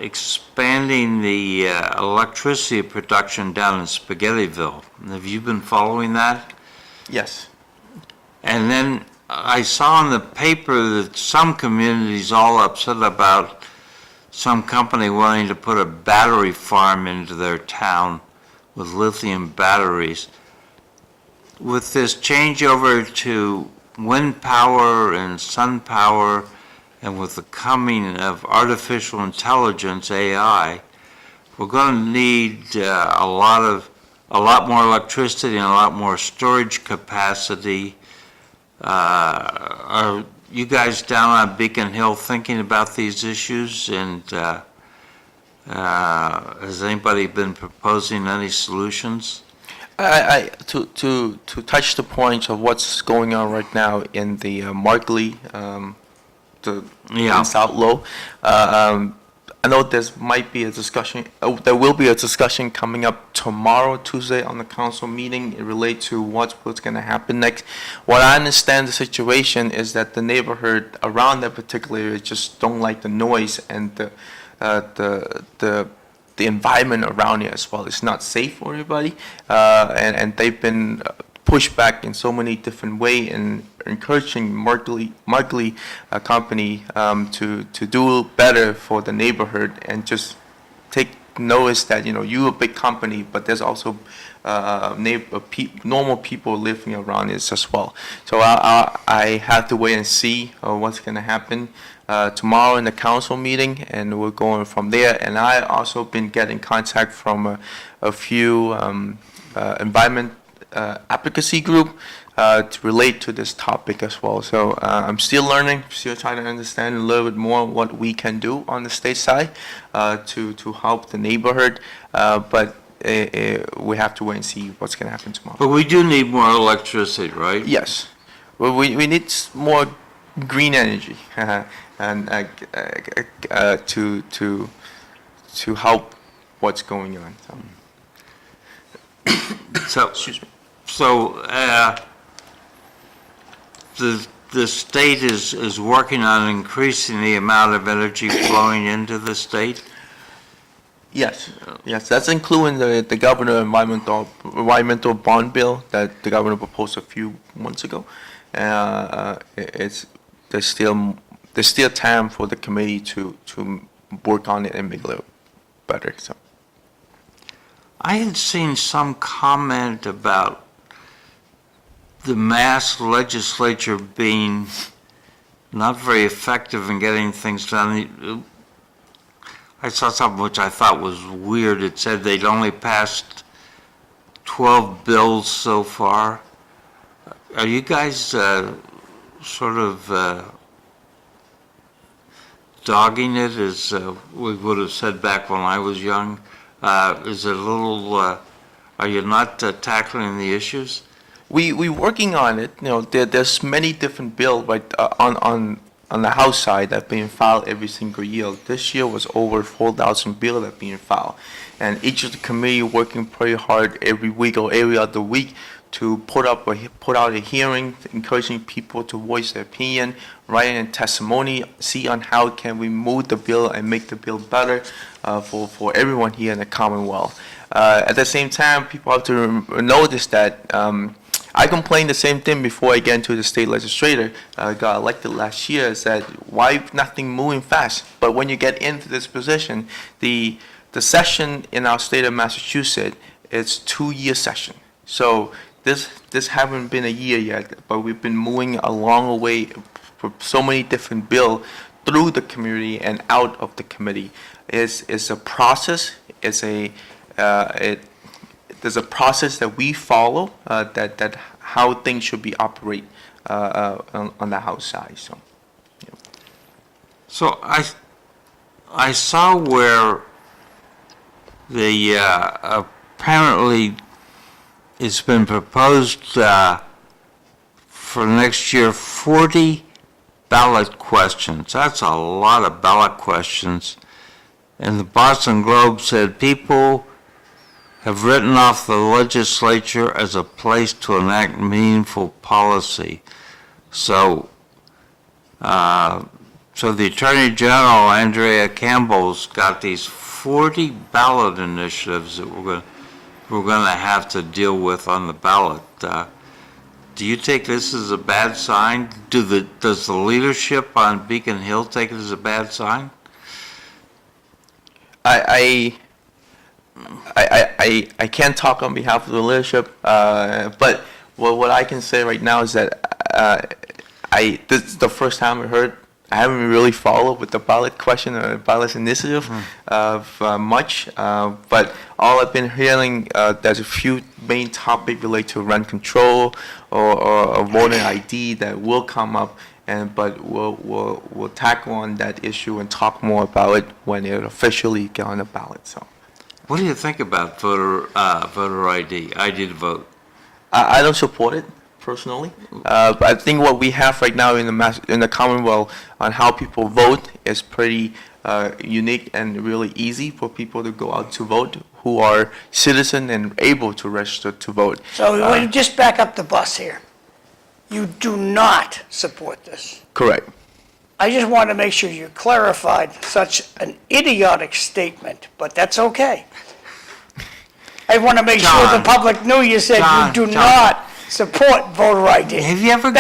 expanding the electricity production down in Spaghettiville. Have you been following that? Yes. And then I saw in the paper that some communities all upset about some company wanting to put a battery farm into their town with lithium batteries. With this changeover to wind power and sun power, and with the coming of artificial intelligence, AI, we're going to need a lot more electricity and a lot more storage capacity. Are you guys down on Beacon Hill thinking about these issues? And has anybody been proposing any solutions? To touch the point of what's going on right now in the Markley, Yeah. in South Low, I know might be a discussion, there will be a discussion coming up tomorrow, Tuesday, on the council meeting relate to what's going to happen next. What I understand the situation is that the neighborhood around that particular area just don't like the noise and the environment around it as well. It's not safe for everybody, and they've been pushed back in so many different ways and encouraging Markley company to do better for the neighborhood and just take notice that you're a big company, but there's also normal people living around it as well. So I have to wait and see what's going to happen tomorrow in the council meeting, and we're going from there. And I also been getting contact from a few environment advocacy group to relate to this topic as well. So I'm still learning, still trying to understand a little bit more what we can do on the state side to help the neighborhood, but we have to wait and see what's going to happen tomorrow. But we do need more electricity, right? Yes, well, we need more green energy and to help what's going on. So, Excuse me. So, the state is working on increasing the amount of energy flowing into the state? Yes, that's including the governor environmental bond bill that the governor proposed a few months ago. There's still time for the committee to work on it and make it a little better. So I had seen some comment about the Mass legislature being not very effective in getting things done. I saw something which I thought was weird. It said they'd only passed 12 bills so far. Are you guys sort of dogging it, as we would have said back when I was young? Is it a little, are you not tackling the issues? we working on it. There's many different bills on the House side that being filed every single year. This year was over 4,000 bills that being filed, and each of the committee working pretty hard every week or every other week to put out a hearing, encouraging people to voice their opinion, writing a testimony, see on how can we move the bill and make the bill better for everyone here in the Commonwealth. At the same time, people have to notice that I complained the same thing before I get into the state legislature. Got elected last year. Is that why nothing moving fast? But when you get into this position, the session in our state of Massachusetts is 2-year session. So this haven't been a year yet, but we've been moving along a way for so many different bills through the community and out of the committee. It's a process. It's there's a process that we follow that how things should be operate on the House side. So, yeah. So I saw where the apparently it's been proposed for next year 40 ballot questions. That's a lot of ballot questions. And the Boston Globe said people have written off the legislature as a place to enact meaningful policy. So, so the Attorney General, Andrea Campbell's got these 40 ballot initiatives that we're going to have to deal with on the ballot. Do you take this as a bad sign? Does the leadership on Beacon Hill take it as a bad sign? I can't talk on behalf of the leadership, but what I can say right now is that this is the first time I heard. I haven't really followed with the ballot question or ballot initiative of much, but all I've been hearing, there's a few main topics related to rent control or voter ID that will come up, but we'll tackle on that issue and talk more about it when it officially get on the ballot. So, what do you think about voter ID to vote? I don't support it personally. But I think what we have right now in the Commonwealth on how people vote is pretty unique and really easy for people to go out to vote who are citizen and able to register to vote. So you just back up the bus here. You do not support this. Correct. I just want to make sure you clarified such an idiotic statement, but that's okay. I want to make sure the John. public knew you said you do John. not support voter ID. Have you ever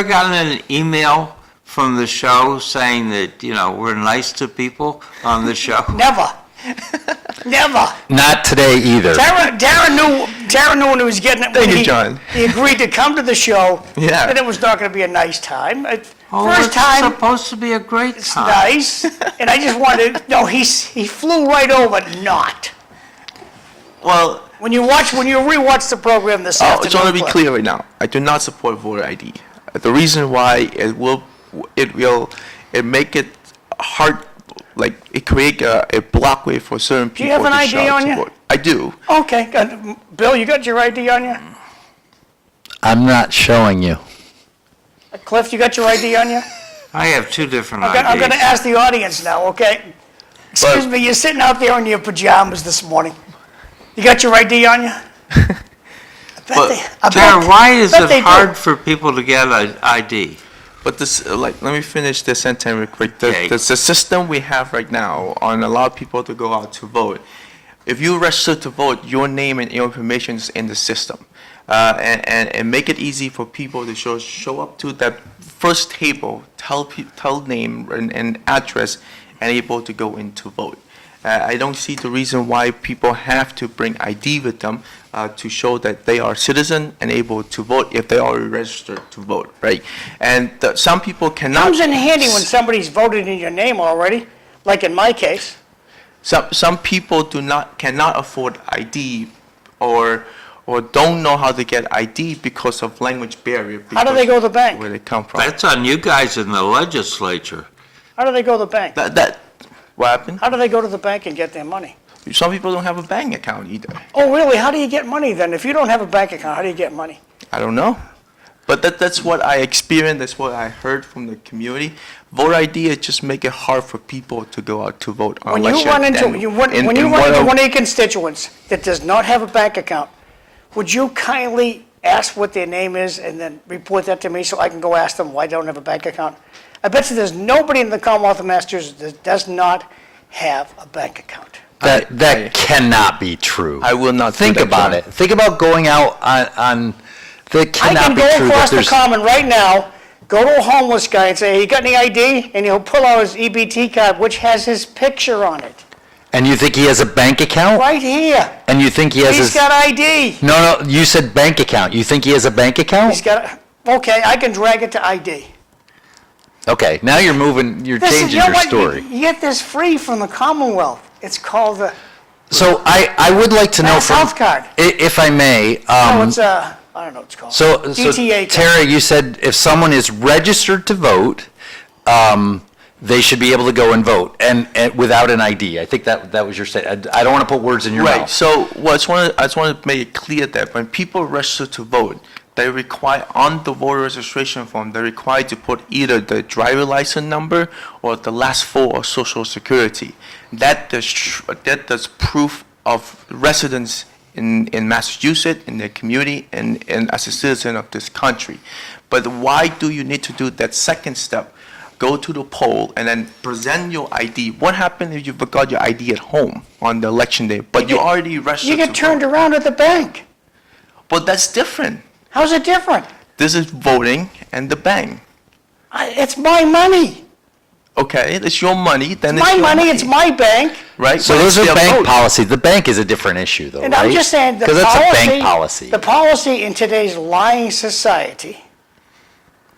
gotten an email from the show saying that, we're nice to people on the show? Never. Never. Not today either. Darren knew when he was getting it. Thank you, John. He agreed to come to the show. Yeah. And it was not going to be a nice time. It's First time, supposed to be a great it's time. nice. And I just wanted, no, he flew right over not. Well, When you rewatch the program this afternoon. I just want to be clear right now. I do not support voter ID. The reason why it make it hard, like it create a blockway for certain people. Do you have an to ID show on to you? vote. I do. Okay, good. Bill, you got your ID on you? I'm not showing you. Cliff, you got your ID on you? I have two different IDs. I'm going to ask the audience now, okay? Excuse me, you're sitting out there in your pajamas this morning. You got your ID on you? Jared, why is bet it they do. hard for people to get an ID? But this, let me finish this sentence real quick. Okay. The system we have right now on allow people to go out to vote. If you register to vote, your name and your information is in the system, and make it easy for people to show up to that first table, tell name and address, and able to go in to vote. I don't see the reason why people have to bring ID with them to show that they are citizen and able to vote if they already registered to vote, right? And some people cannot. Comes in handy when somebody's voted in your name already, like in my case. Some people cannot afford ID or don't know how to get ID because of language barrier. How do they go to the bank? Where they come from. That's on you guys in the legislature. How do they go to the bank? What happened? How do they go to the bank and get their money? Some people don't have a bank account either. Oh, really? How do you get money then? If you don't have a bank account, how do you get money? I don't know. But that's what I experienced, that's what I heard from the community. Voter ID is just make it hard for people to go out to vote. When you run into one of your constituents that does not have a bank account, would you kindly ask what their name is and then report that to me so I can go ask them why they don't have a bank account? I bet you there's nobody in the Commonwealth of Massachusetts that does not have a bank account. That cannot be true. I will not Think do that, about John. it. Think about going out on That I cannot can be go true. across That the common right now, go to a homeless guy and say, hey, you got any ID? And he'll pull out his EBT card, which has his picture on it, and you think he has a bank account? right here. And you think he has He's his... got ID. No, you said bank account. You think he has a bank account? He's got, okay, I can drag it to ID. Okay, now you're changing You know your what? story. You get this free from the Commonwealth. It's called the, So I would like to know Mass from... Health Card. If I may, oh, it's I don't know what it's called. so DTA card. Tara, you said if someone is registered to vote, they should be able to go and vote, and without an ID. I think that was your statement. I don't want to put words in your Right, mouth. so I just want to make it clear that when people register to vote, they require, on the voter registration form, they're required to put either the driver license number or the last four of social security. That does proof of residence in Massachusetts, in their community, and as a citizen of this country. But why do you need to do that second step? Go to the poll and then present your ID. What happens if you forgot your ID at home on the election day, but you already registered You to get turned vote? around at the bank. But that's different. How's it different? This is voting and the bank. It's my money. Okay, it's your money, then it's My your money, it's my bank. Right? So but those it's are their bank vote. policy. The bank is a different issue, though, And right? I'm just saying, the Because that's a policy, bank policy. the policy in today's lying society,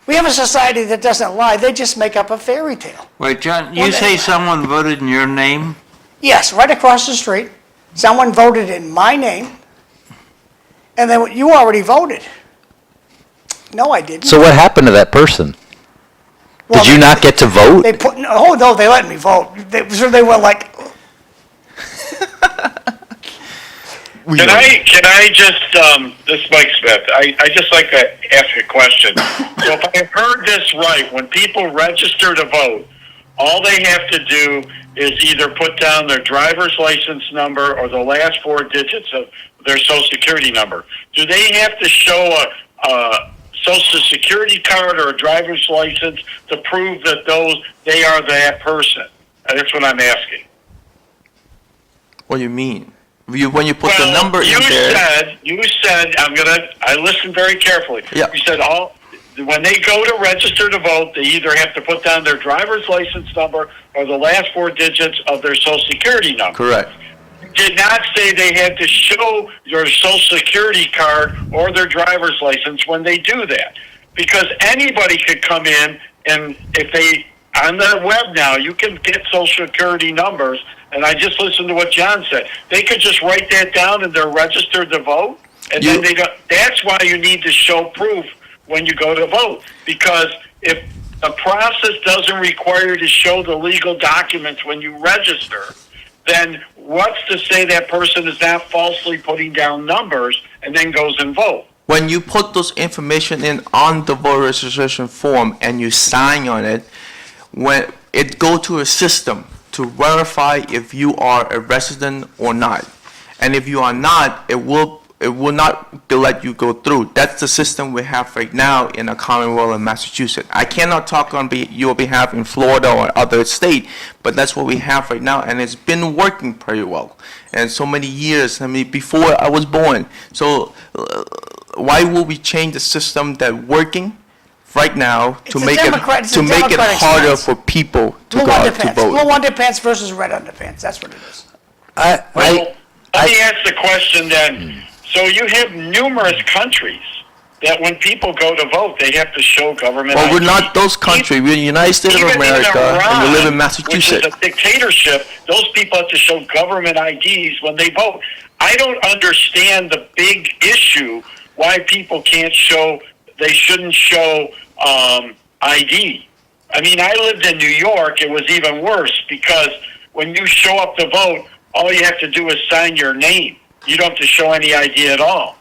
we have a society that doesn't lie, they just make up a fairy tale. Wait, John, you Well, say someone voted in your name? Yes, right across the street, someone voted in my name, and then you already voted. No, I didn't. So what happened to that person? Well, Did you not get to vote? They put, oh, no, they let me vote. They were like, Can I just, this is Mike Smith, I just like to ask a question. So if I heard this right, when people register to vote, all they have to do is either put down their driver's license number or the last four digits of their social security number. Do they have to show a social security card or a driver's license to prove that they are that person? That's what I'm asking. What do you mean? When you put the number in you there. You said, I listened very carefully. Yeah. You said when they go to register to vote, they either have to put down their driver's license number or the last four digits of their social security number. Correct. Did not say they had to show your social security card or their driver's license when they do that. Because anybody could come in and if they, on the web now, you can get social security numbers, and I just listened to what John said. They could just write that down and they're registered to vote, and then they don't. That's why you need to show proof when you go to vote. Because if the process doesn't require you to show the legal documents when you register, then what's to say that person is not falsely putting down numbers and then goes and vote? When you put those information in on the voter registration form and you sign on it, when it go to a system to verify if you are a resident or not. And if you are not, it will not let you go through. That's the system we have right now in the Commonwealth of Massachusetts. I cannot talk on your behalf in Florida or other state, but that's what we have right now, and it's been working pretty well. And so many years, before I was born. So why will we change the system that working right now to make it democratic harder stance. for people to blue go out to underpants, vote? blue underpants versus red underpants, that's what it is. Let me ask the question then. So you have numerous countries that when people go to vote, they have to show government Well, ID. we're not those countries. We're in the United States of Even in America, and we live in Iran, Massachusetts. which is a dictatorship, those people have to show government IDs when they vote. I don't understand the big issue why people can't show, they shouldn't show ID. I mean, I lived in New York. It was even worse because when you show up to vote, all you have to do is sign your name. You don't have to show any ID at all.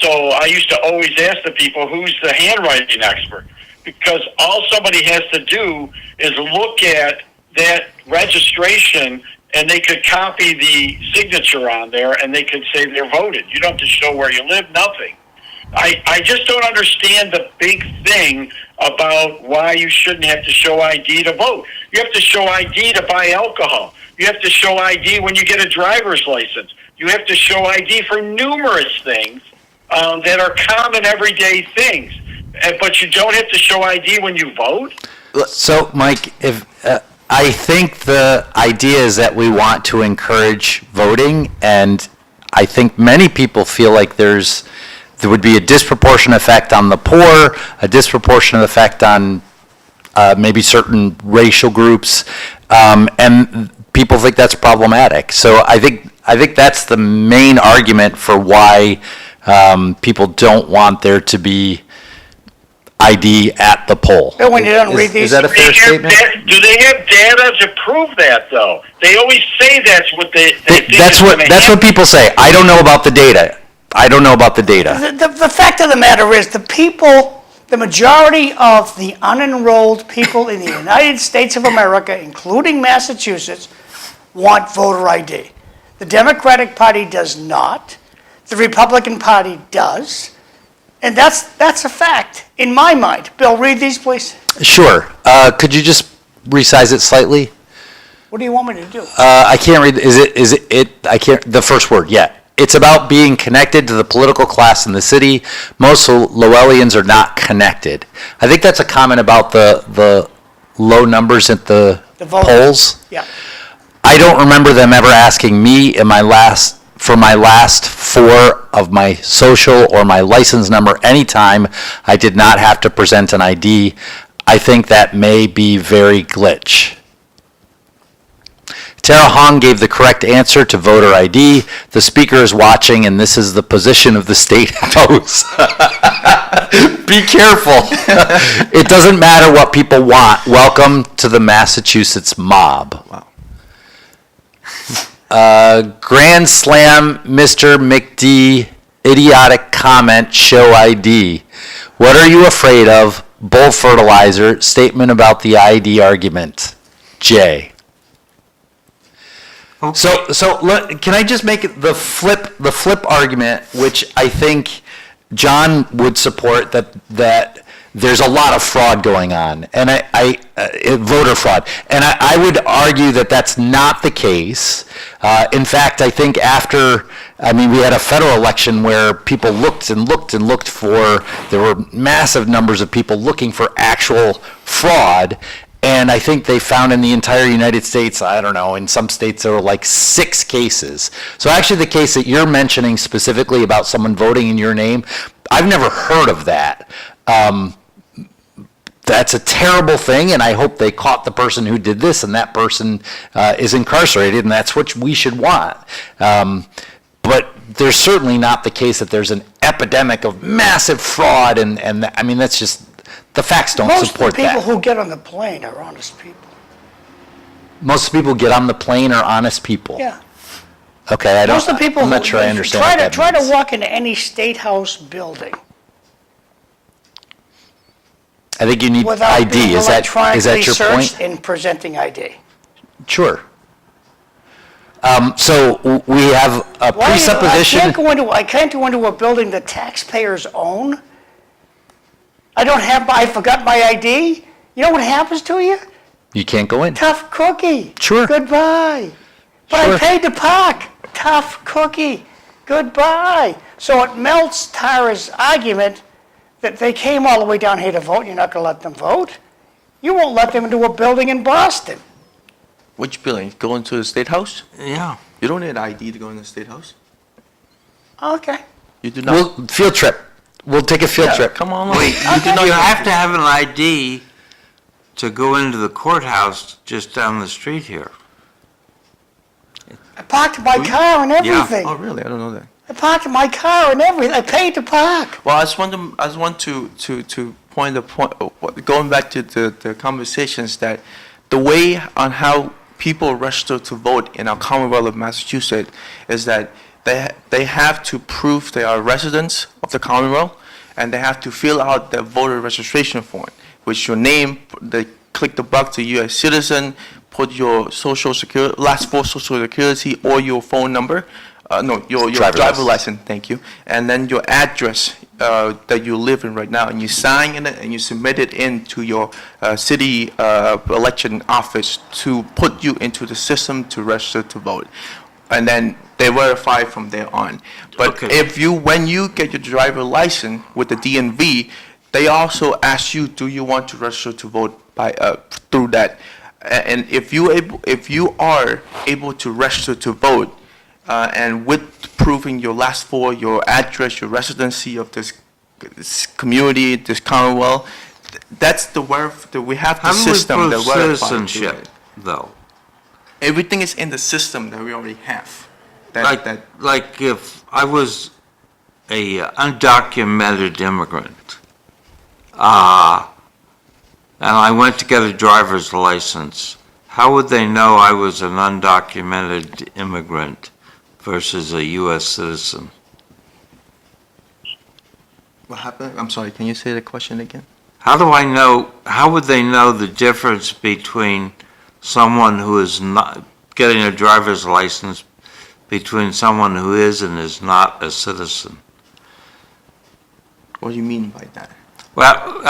So I used to always ask the people, who's the handwriting expert? Because all somebody has to do is look at that registration and they could copy the signature on there and they could say they're voted. You don't have to show where you live, nothing. I just don't understand the big thing about why you shouldn't have to show ID to vote. You have to show ID to buy alcohol. You have to show ID when you get a driver's license. You have to show ID for numerous things that are common everyday things. But you don't have to show ID when you vote? So, Mike, if I think the idea is that we want to encourage voting, and I think many people feel like there would be a disproportionate effect on the poor, a disproportionate effect on maybe certain racial groups, and people think that's problematic. So I think that's the main argument for why people don't want there to be ID at the poll. Bill, when you don't read these. Is that a fair statement? Do they have data to prove that, though? They always say that's what they think That's is gonna what happen. people say. I don't know about the data. The fact of the matter is, the majority of the unenrolled people in the United States of America, including Massachusetts, want voter ID. The Democratic Party does not. The Republican Party does. And that's a fact, in my mind. Bill, read these, please. Sure. Could you just resize it slightly? What do you want me to do? I can't read. I can't. The first word. Yeah. It's about being connected to the political class in the city. Most Lowellians are not connected. I think that's a comment about the low numbers at the vote. polls. Yeah. I don't remember them ever asking me for my last four of my social or my license number anytime I did not have to present an ID. I think that may be very glitch. Tara Hong gave the correct answer to voter ID. The speaker is watching, and this is the position of the State House. Be careful. It doesn't matter what people want. Welcome to the Massachusetts mob. Wow. Grand Slam, Mr. McD, idiotic comment, show ID. What are you afraid of? Bull fertilizer, statement about the ID argument. Jay. Can I just make it the flip argument, which I think John would support, that there's a lot of fraud going on, and voter fraud, and I would argue that that's not the case. In fact, I think we had a federal election where people looked and looked and looked for, there were massive numbers of people looking for actual fraud. And I think they found in the entire United States, I don't know, in some states there were like 6 cases. So actually the case that you're mentioning specifically about someone voting in your name, I've never heard of that. That's a terrible thing, and I hope they caught the person who did this, and that person is incarcerated, and that's what we should want. But there's certainly not the case that there's an epidemic of massive fraud, and I mean, that's just, the facts don't support that. Most of the people who get on the plane are honest people. Most people get on the plane are honest people. Yeah. Okay, I'm not sure I understand what that Try to means. walk into any State House building I think you need without ID. being Is that electronically your searched point? and presenting ID. Sure. So we have a presupposition. I can't go into a building the taxpayers own. I forgot my ID. You know what happens to you? You can't go in. Tough cookie. Sure. Goodbye. But Sure. I paid to park. Tough cookie. Goodbye. So it melts Tara's argument that they came all the way down here to vote, you're not going to let them vote. You won't let them into a building in Boston. Which building? Go into the State House? Yeah. You don't need ID to go in the State House. Okay. You do not. Field trip. We'll take a field Yeah, trip. Come on. Wait, You do not. you have to have an ID to go into the courthouse just down the street here. I parked my car and everything. Oh, really? I don't know that. I parked my car and everything. I paid to park. Well, I just want to point the point, going back to the conversations, that the way on how people register to vote in our Commonwealth of Massachusetts is that they have to prove they are residents of the Commonwealth, and they have to fill out their voter registration form, which your name, they click the box to U.S. citizen, put your social security, last 4 social security, or your phone number, your driver license, thank you, and then your address that you live in right now, and you sign in it and you submit it into your city election office to put you into the system to register to vote. and then they verify from there on. But Okay. when you get your driver license with the DMV, they also ask you, do you want to register to vote by through that? And if you are able to register to vote, and with proving your last four, your address, your residency of this community, this Commonwealth, that's we have the How do we system that prove verifies citizenship, though? Everything is in the system that we already have. Like if I was a undocumented immigrant, and I went to get a driver's license, how would they know I was an undocumented immigrant versus a U.S. citizen? What happened? I'm sorry, can you say the question again? How would they know the difference between someone who is not getting a driver's license between someone who is and is not a citizen? What do you mean by that? Well,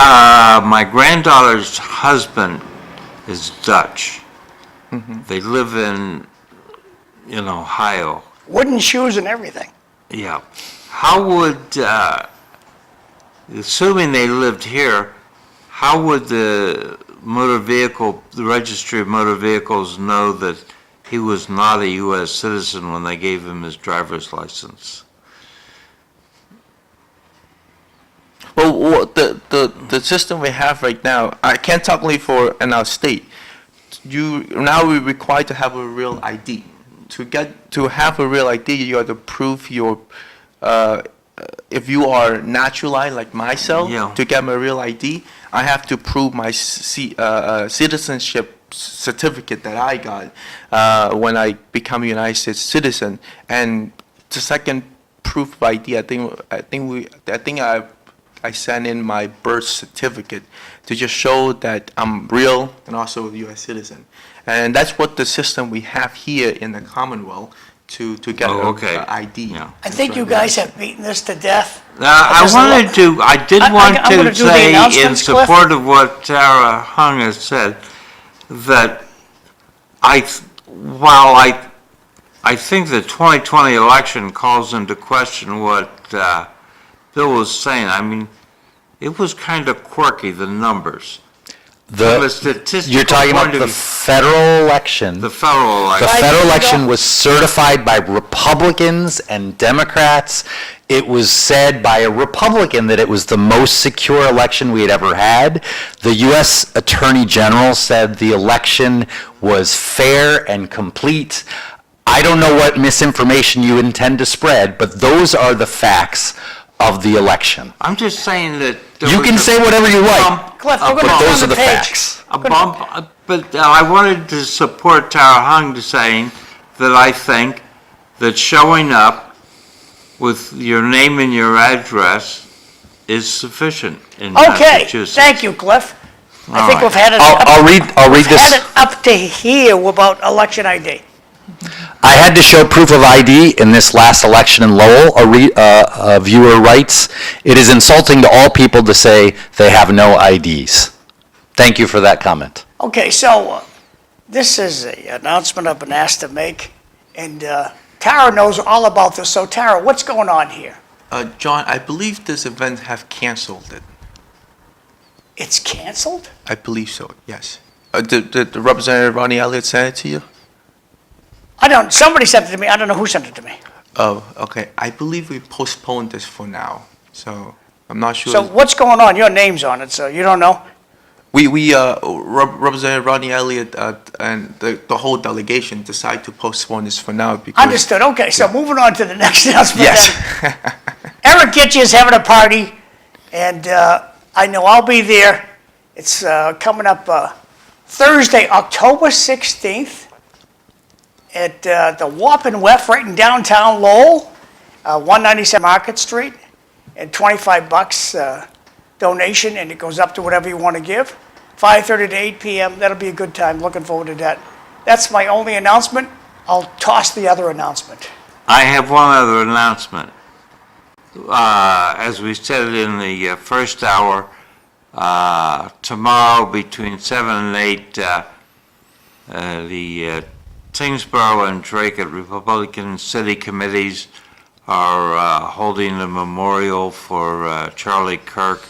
my granddaughter's husband is Dutch. They live in Ohio. Wooden shoes and everything. Yeah. How would, assuming they lived here, how would the registry of motor vehicles know that he was not a U.S. citizen when they gave him his driver's license? Well, the system we have right now, I can't talk only for in our state. We're required to have a real ID. To have a real ID, you have to prove your, if you are naturalized like myself, Yeah. to get my real ID, I have to prove my citizenship certificate that I got when I become a United States citizen. And the second proof of ID, I sent in my birth certificate to just show that I'm real and also a U.S. citizen. And that's what the system we have here in the Commonwealth to get okay. an ID. Yeah. I think you guys have beaten this to death. I did I'm want gonna to do the say in announcements, Cliff. support of what Tara Hung has said, that while I think the 2020 election calls into question what Bill was saying, I mean, it was kind of quirky, the numbers. From a statistical You're talking about point of the view- federal election. The federal The election. federal election was certified by Republicans and Democrats. It was said by a Republican that it was the most secure election we had ever had. The U.S. Attorney General said the election was fair and complete. I don't know what misinformation you intend to spread, but those are the facts of the election. I'm just saying that. You can say whatever you like, Cliff, we're but gonna turn those are the the page. facts. A bump, but I wanted to support Tara Hung to saying that I think that showing up with your name and your address is sufficient in Okay, Massachusetts. thank you, Cliff. I All think right. we've had it. I'll read this. Had it up to here about election ID. I had to show proof of ID in this last election in Lowell, a viewer writes. It is insulting to all people to say they have no IDs. Thank you for that comment. Okay, so this is an announcement I've been asked to make, and Tara knows all about this. So Tara, what's going on here? John, I believe this event have canceled it. It's canceled? I believe so, yes. Did the Representative Ronnie Elliott send it to you? Somebody sent it to me. I don't know who sent it to me. Oh, okay. I believe we postponed this for now, so I'm not sure. So what's going on? Your name's on it, so you don't know? Representative Ronnie Elliott and the whole delegation decided to postpone this for now because. Understood. Okay, so moving on to the next announcement. Yes. then. Eric Gitch is having a party, and I know I'll be there. It's coming up Thursday, October 16th at the Wappin Wef right in downtown Lowell, 197 Market Street, and $25 donation, and it goes up to whatever you want to give. 5:30 to 8 p.m. That'll be a good time. Looking forward to that. That's my only announcement. I'll toss the other announcement. I have one other announcement. As we said in the first hour, tomorrow between 7 and 8, the Tewksbury and Drake Republican city committees are holding a memorial for Charlie Kirk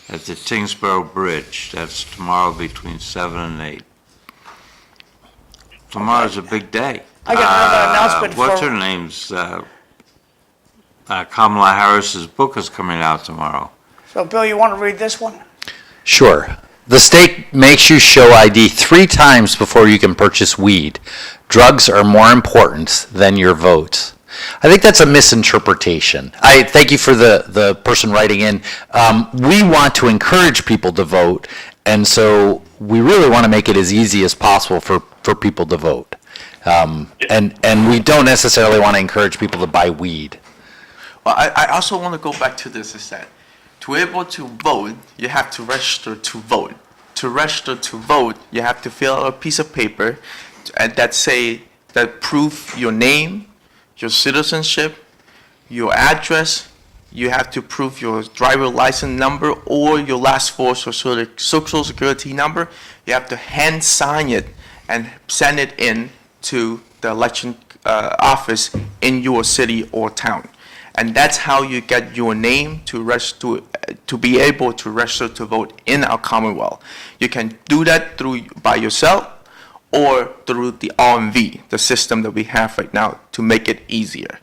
at the Tewksbury Bridge. That's tomorrow between 7 and 8. Tomorrow's a big day. I got another announcement What's for- her name's? Kamala Harris's book is coming out tomorrow. So, Bill, you want to read this one? Sure. The state makes you show ID 3 times before you can purchase weed. Drugs are more important than your vote. I think that's a misinterpretation. I thank you for the person writing in. We want to encourage people to vote, and so we really want to make it as easy as possible for people to vote. And we don't necessarily want to encourage people to buy weed. Well, I also want to go back to this, is that to be able to vote, you have to register to vote. To register to vote, you have to fill out a piece of paper that prove your name, your citizenship, your address. You have to prove your driver license number or your last 4 social security number. You have to hand sign it and send it in to the election office in your city or town. And that's how you get your name to be able to register to vote in our Commonwealth. You can do that by yourself or through the RMV, the system that we have right now, to make it easier.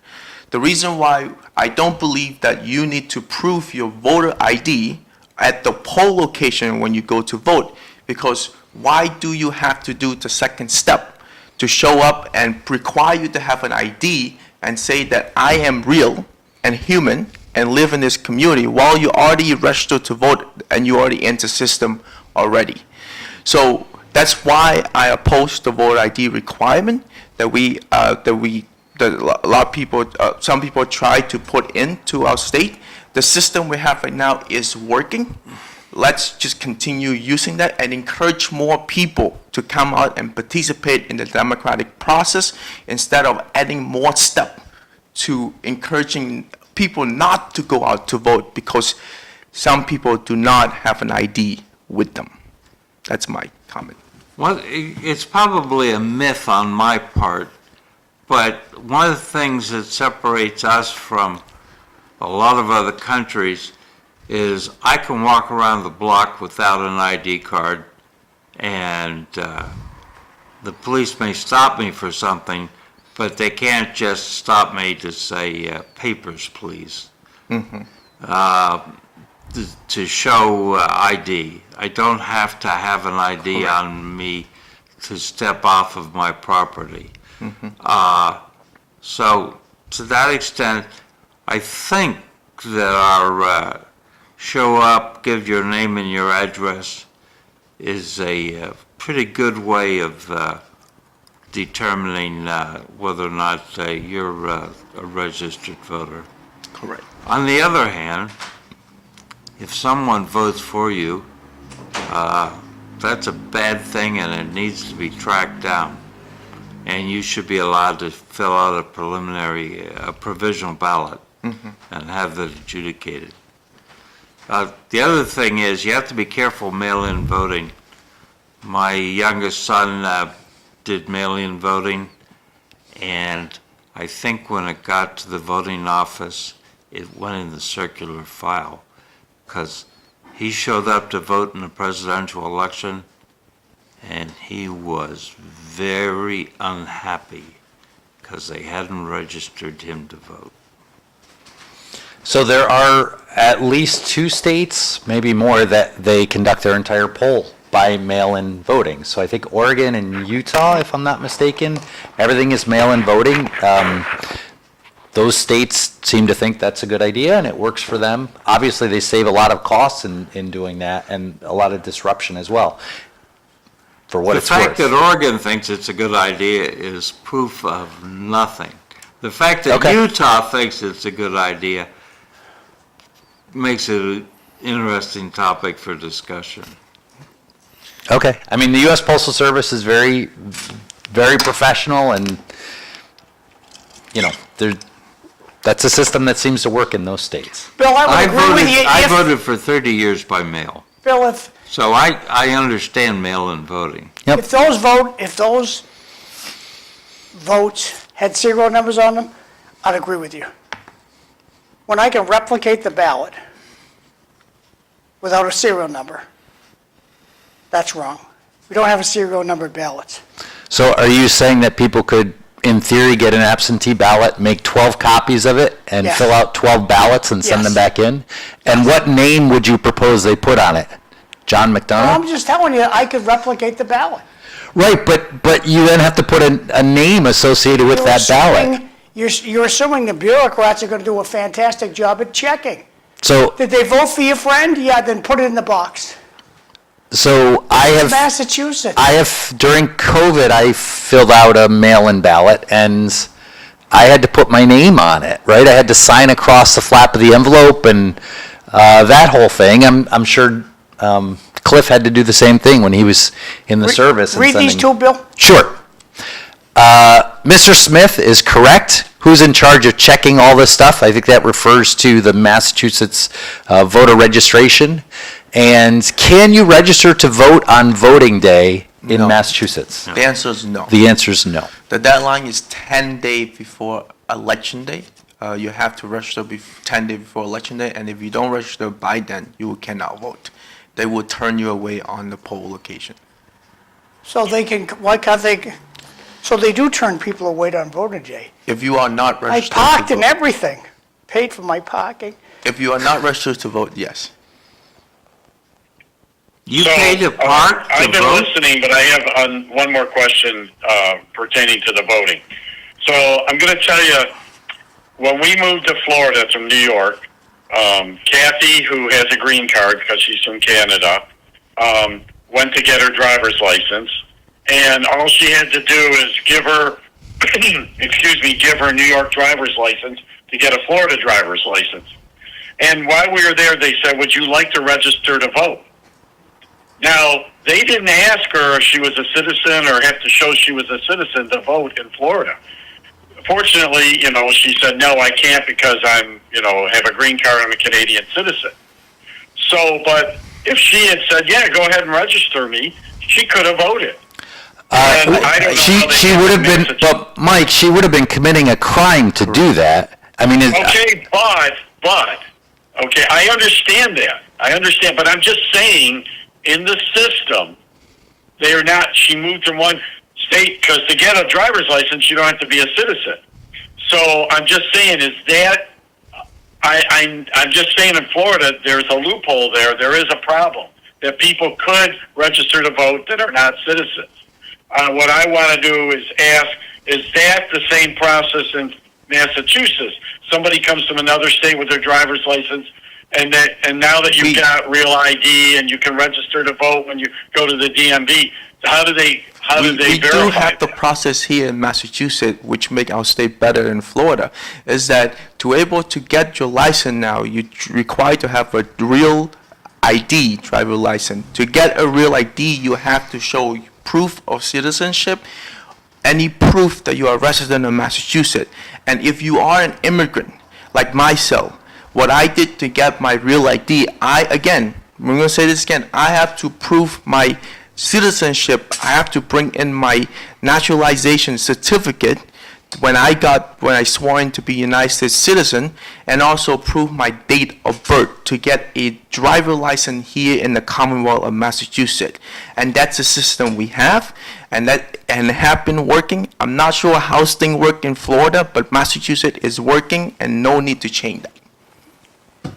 The reason why I don't believe that you need to prove your voter ID at the poll location when you go to vote, because why do you have to do the second step to show up and require you to have an ID and say that I am real and human and live in this community while you already registered to vote and you already in the system already? So that's why I oppose the voter ID requirement that a lot of people, some people try to put into our state. The system we have right now is working. Let's just continue using that and encourage more people to come out and participate in the democratic process instead of adding more steps to encouraging people not to go out to vote because some people do not have an ID with them. That's my comment. Well, it's probably a myth on my part, but one of the things that separates us from a lot of other countries is I can walk around the block without an ID card, and the police may stop me for something, but they can't just stop me to say, papers, please, to show ID. I don't have to have an ID on me to step off of my property. So to that extent, I think that our show up, give your name and your address is a pretty good way of determining whether or not you're a registered voter. Correct. On the other hand, if someone votes for you, that's a bad thing and it needs to be tracked down. And you should be allowed to fill out a provisional ballot and have that adjudicated. The other thing is you have to be careful mail-in voting. My youngest son did mail-in voting, and I think when it got to the voting office, it went in the circular file, because he showed up to vote in the presidential election, and he was very unhappy because they hadn't registered him to vote. So there are at least 2 states, maybe more, that they conduct their entire poll by mail-in voting. So I think Oregon and Utah, if I'm not mistaken, everything is mail-in voting. Those states seem to think that's a good idea and it works for them. Obviously, they save a lot of costs in doing that and a lot of disruption as well, for what it's worth. The fact that Oregon thinks it's a good idea is proof of nothing. The fact that Utah thinks it's a good idea makes it an interesting topic for discussion. Okay. I mean, the U.S. Postal Service is very, very professional, and, that's a system that seems to work in those states. Bill, I would agree with you. I voted for 30 years by mail, Bill, so I understand mail-in voting. if those votes had serial numbers on them, I'd agree with you. When I can replicate the ballot without a serial number, that's wrong. We don't have a serial numbered ballots. So are you saying that people could, in theory, get an absentee ballot, make 12 copies of it, and Yes. fill out 12 ballots and send them Yes. back in? And what name would you propose they put on it? John Well, McDonough? I'm just telling you, I could replicate the ballot. Right, but you then have to put a name associated with You're that ballot. assuming- You're assuming the bureaucrats are gonna do a fantastic job at checking. So, Did they vote for your friend? Yeah, then put it in the box. so Massachusetts. during COVID, I filled out a mail-in ballot, and I had to put my name on it, right? I had to sign across the flap of the envelope and that whole thing. I'm sure Cliff had to do the same thing when he was in the service. and Read these sending- two, Bill. Sure. Mr. Smith is correct. Who's in charge of checking all this stuff? I think that refers to the Massachusetts voter registration. And can you register to vote on voting day in No. Massachusetts? The answer is no. The answer is no. The deadline is 10 days before election day. You have to register 10 days before election day, and if you don't register by then, you cannot vote. They will turn you away on the poll location. So they can, why can't they, so they do turn people away on voting day. If you are not I registered parked to and vote, everything, paid for my parking. if you are not registered to vote, yes. You So, pay to park to I've been vote? listening, but I have one more question pertaining to the voting. So I'm going to tell you, when we moved to Florida from New York, Kathy, who has a green card because she's from Canada, went to get her driver's license, and all she had to do is give her, give her a New York driver's license to get a Florida driver's license. And while we were there, they said, "Would you like to register to vote?" Now, they didn't ask her if she was a citizen or have to show she was a citizen to vote in Florida. Fortunately, she said, "No, I can't because I'm, have a green card, I'm a Canadian citizen." So, but if she had said, "Yeah, go ahead and register me," she could have voted. And I don't know how they She do would it have in been, Massachusetts. but Mike, she would have been committing a crime to do that. I mean, Okay, but, okay, I understand that. I understand, but I'm just saying, in the system, they are not, she moved from one state, because to get a driver's license, you don't have to be a citizen. So I'm just saying, is that, I'm just saying in Florida, there's a loophole there. There is a problem that people could register to vote that are not citizens. What I want to do is ask, is that the same process in Massachusetts? Somebody comes from another state with their driver's license, and now that you've got real ID and you can register to vote when you go to the DMV, how do they We verify do have the that? process here in Massachusetts, which make our state better than Florida, is that to able to get your license now, you require to have a real ID driver license. To get a real ID, you have to show proof of citizenship, any proof that you are a resident of Massachusetts. And if you are an immigrant, like myself, what I did to get my real ID, I'm going to say this again, I have to prove my citizenship. I have to bring in my naturalization certificate when I swore in to be a United States citizen, and also prove my date of birth to get a driver license here in the Commonwealth of Massachusetts. And that's the system we have, and have been working. I'm not sure how things work in Florida, but Massachusetts is working, and no need to change that.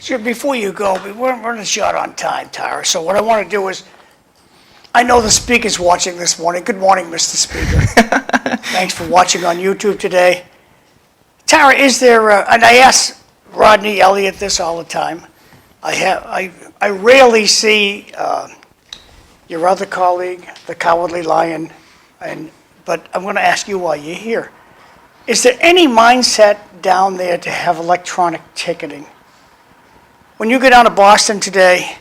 So before you go, we're running short on time, Tara, so what I want to do is, I know the speaker's watching this morning. Good morning, Mr. Speaker. Thanks for watching on YouTube today. Tara, is there, and I ask Rodney Elliott this all the time. I rarely see your other colleague, the Cowardly Lion, but I'm going to ask you while you're here. Is there any mindset down there to have electronic ticketing? When you go down to Boston today,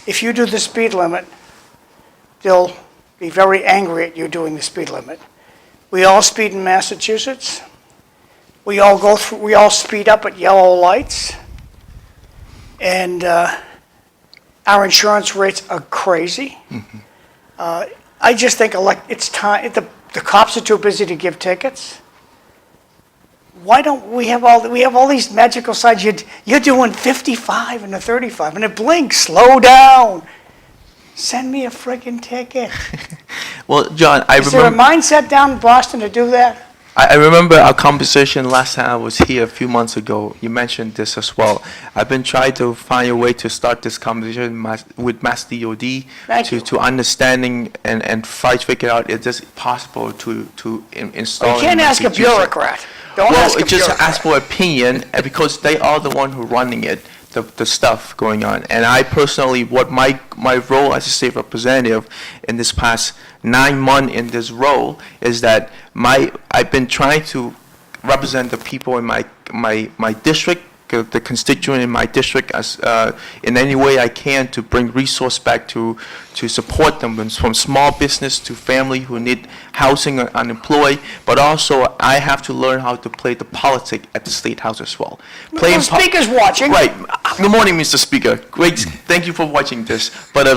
if you do the speed limit, they'll be very angry at you doing the speed limit. We all speed in Massachusetts. We all speed up at yellow lights. And our insurance rates are crazy. I just think it's time, the the cops are too busy to give tickets. Why don't we have all these magical signs? You're doing 55 and a 35, and it blinks, slow down. Send me a friggin' ticket. Well, John, I Is there a remember. mindset down in Boston to do that? I remember our conversation last time I was here a few months ago. You mentioned this as well. I've been trying to find a way to start this conversation with Mass DOD Thank you. to understanding and try to figure out if it's possible to install. You can't in ask a Massachusetts. bureaucrat. Don't Well, ask a just bureaucrat. ask for opinion because they are the one who running it, the stuff going on. And I personally, what my role as a state representative in this past 9 months in this role is that I've been trying to represent the people in my district, the constituent in my district as in any way I can to bring resource back to support them from small business to family who need housing or unemployed, but also I have to learn how to play the politics at the State House as well. The speaker's watching. Right. Good morning, Mr. Speaker. Great. Thank you for watching this. But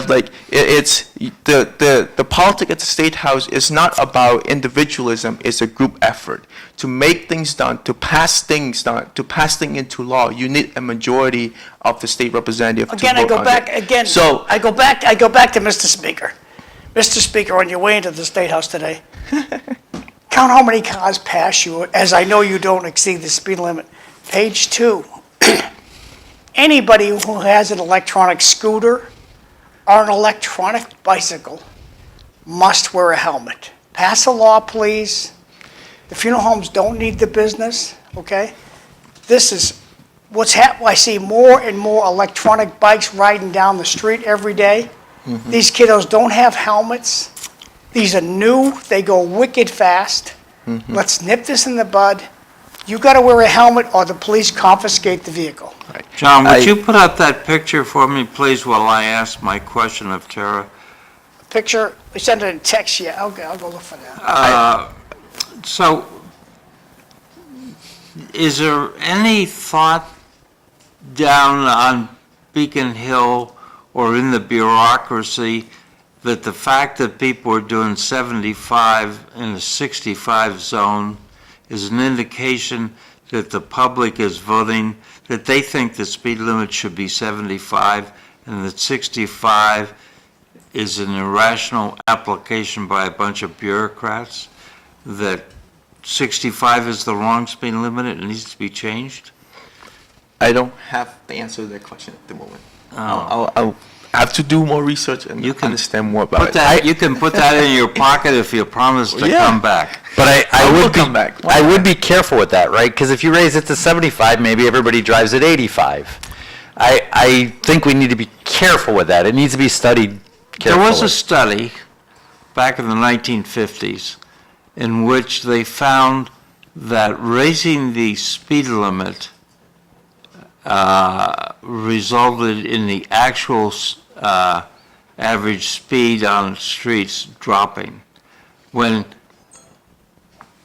it's the politics at the State House is not about individualism. It's a group effort to make things done, to pass things into law. You need a majority of the state representative to Again, I vote go on back, it. again, So I go back to Mr. Speaker. Mr. Speaker, on your way into the State House today, count how many cars pass you, as I know you don't exceed the speed limit. Page 2. Anybody who has an electronic scooter or an electronic bicycle must wear a helmet. Pass a law, please. The funeral homes don't need the business, okay? This is what's happening. I see more and more electronic bikes riding down the street every day. These kiddos don't have helmets. These are new. They go wicked fast. Let's nip this in the bud. You got to wear a helmet or the police confiscate the vehicle. John, would you put up that picture for me, please, while I ask my question of Tara? Picture, we sent it in text, yeah, okay, I'll go look for that. So, is there any thought down on Beacon Hill or in the bureaucracy that the fact that people are doing 75 in a 65 zone is an indication that the public is voting, that they think the speed limit should be 75 and that 65 is an irrational application by a bunch of bureaucrats, that 65 is the wrong speed limit, it needs to be changed? I don't have the answer to that question at the moment. I'll have to do more research and You can understand more about Put it. that, you can put that in your pocket if you promise to Yeah. come back. But I I will would come back. I would be careful with that, right? Because if you raise it to 75, maybe everybody drives at 85. I think we need to be careful with that. It needs to be studied There carefully. was a study back in the 1950s in which they found that raising the speed limit resulted in the actual average speed on streets dropping. When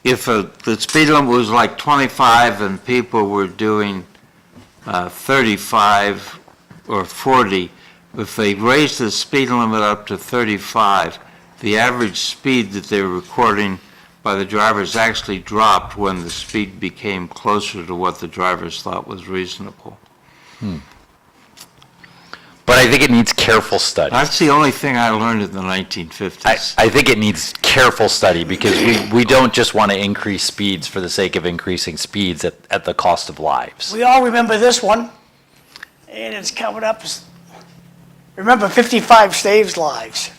if the speed limit was like 25 and people were doing 35 or 40, if they raised the speed limit up to 35, the average speed that they were recording by the drivers actually dropped when the speed became closer to what the drivers thought was reasonable. But I think it needs careful study. That's the only thing I learned in the 1950s. I think it needs careful study because we don't just want to increase speeds for the sake of increasing speeds at the cost of lives. We all remember this one, and it's coming up. Remember, 55 saves lives.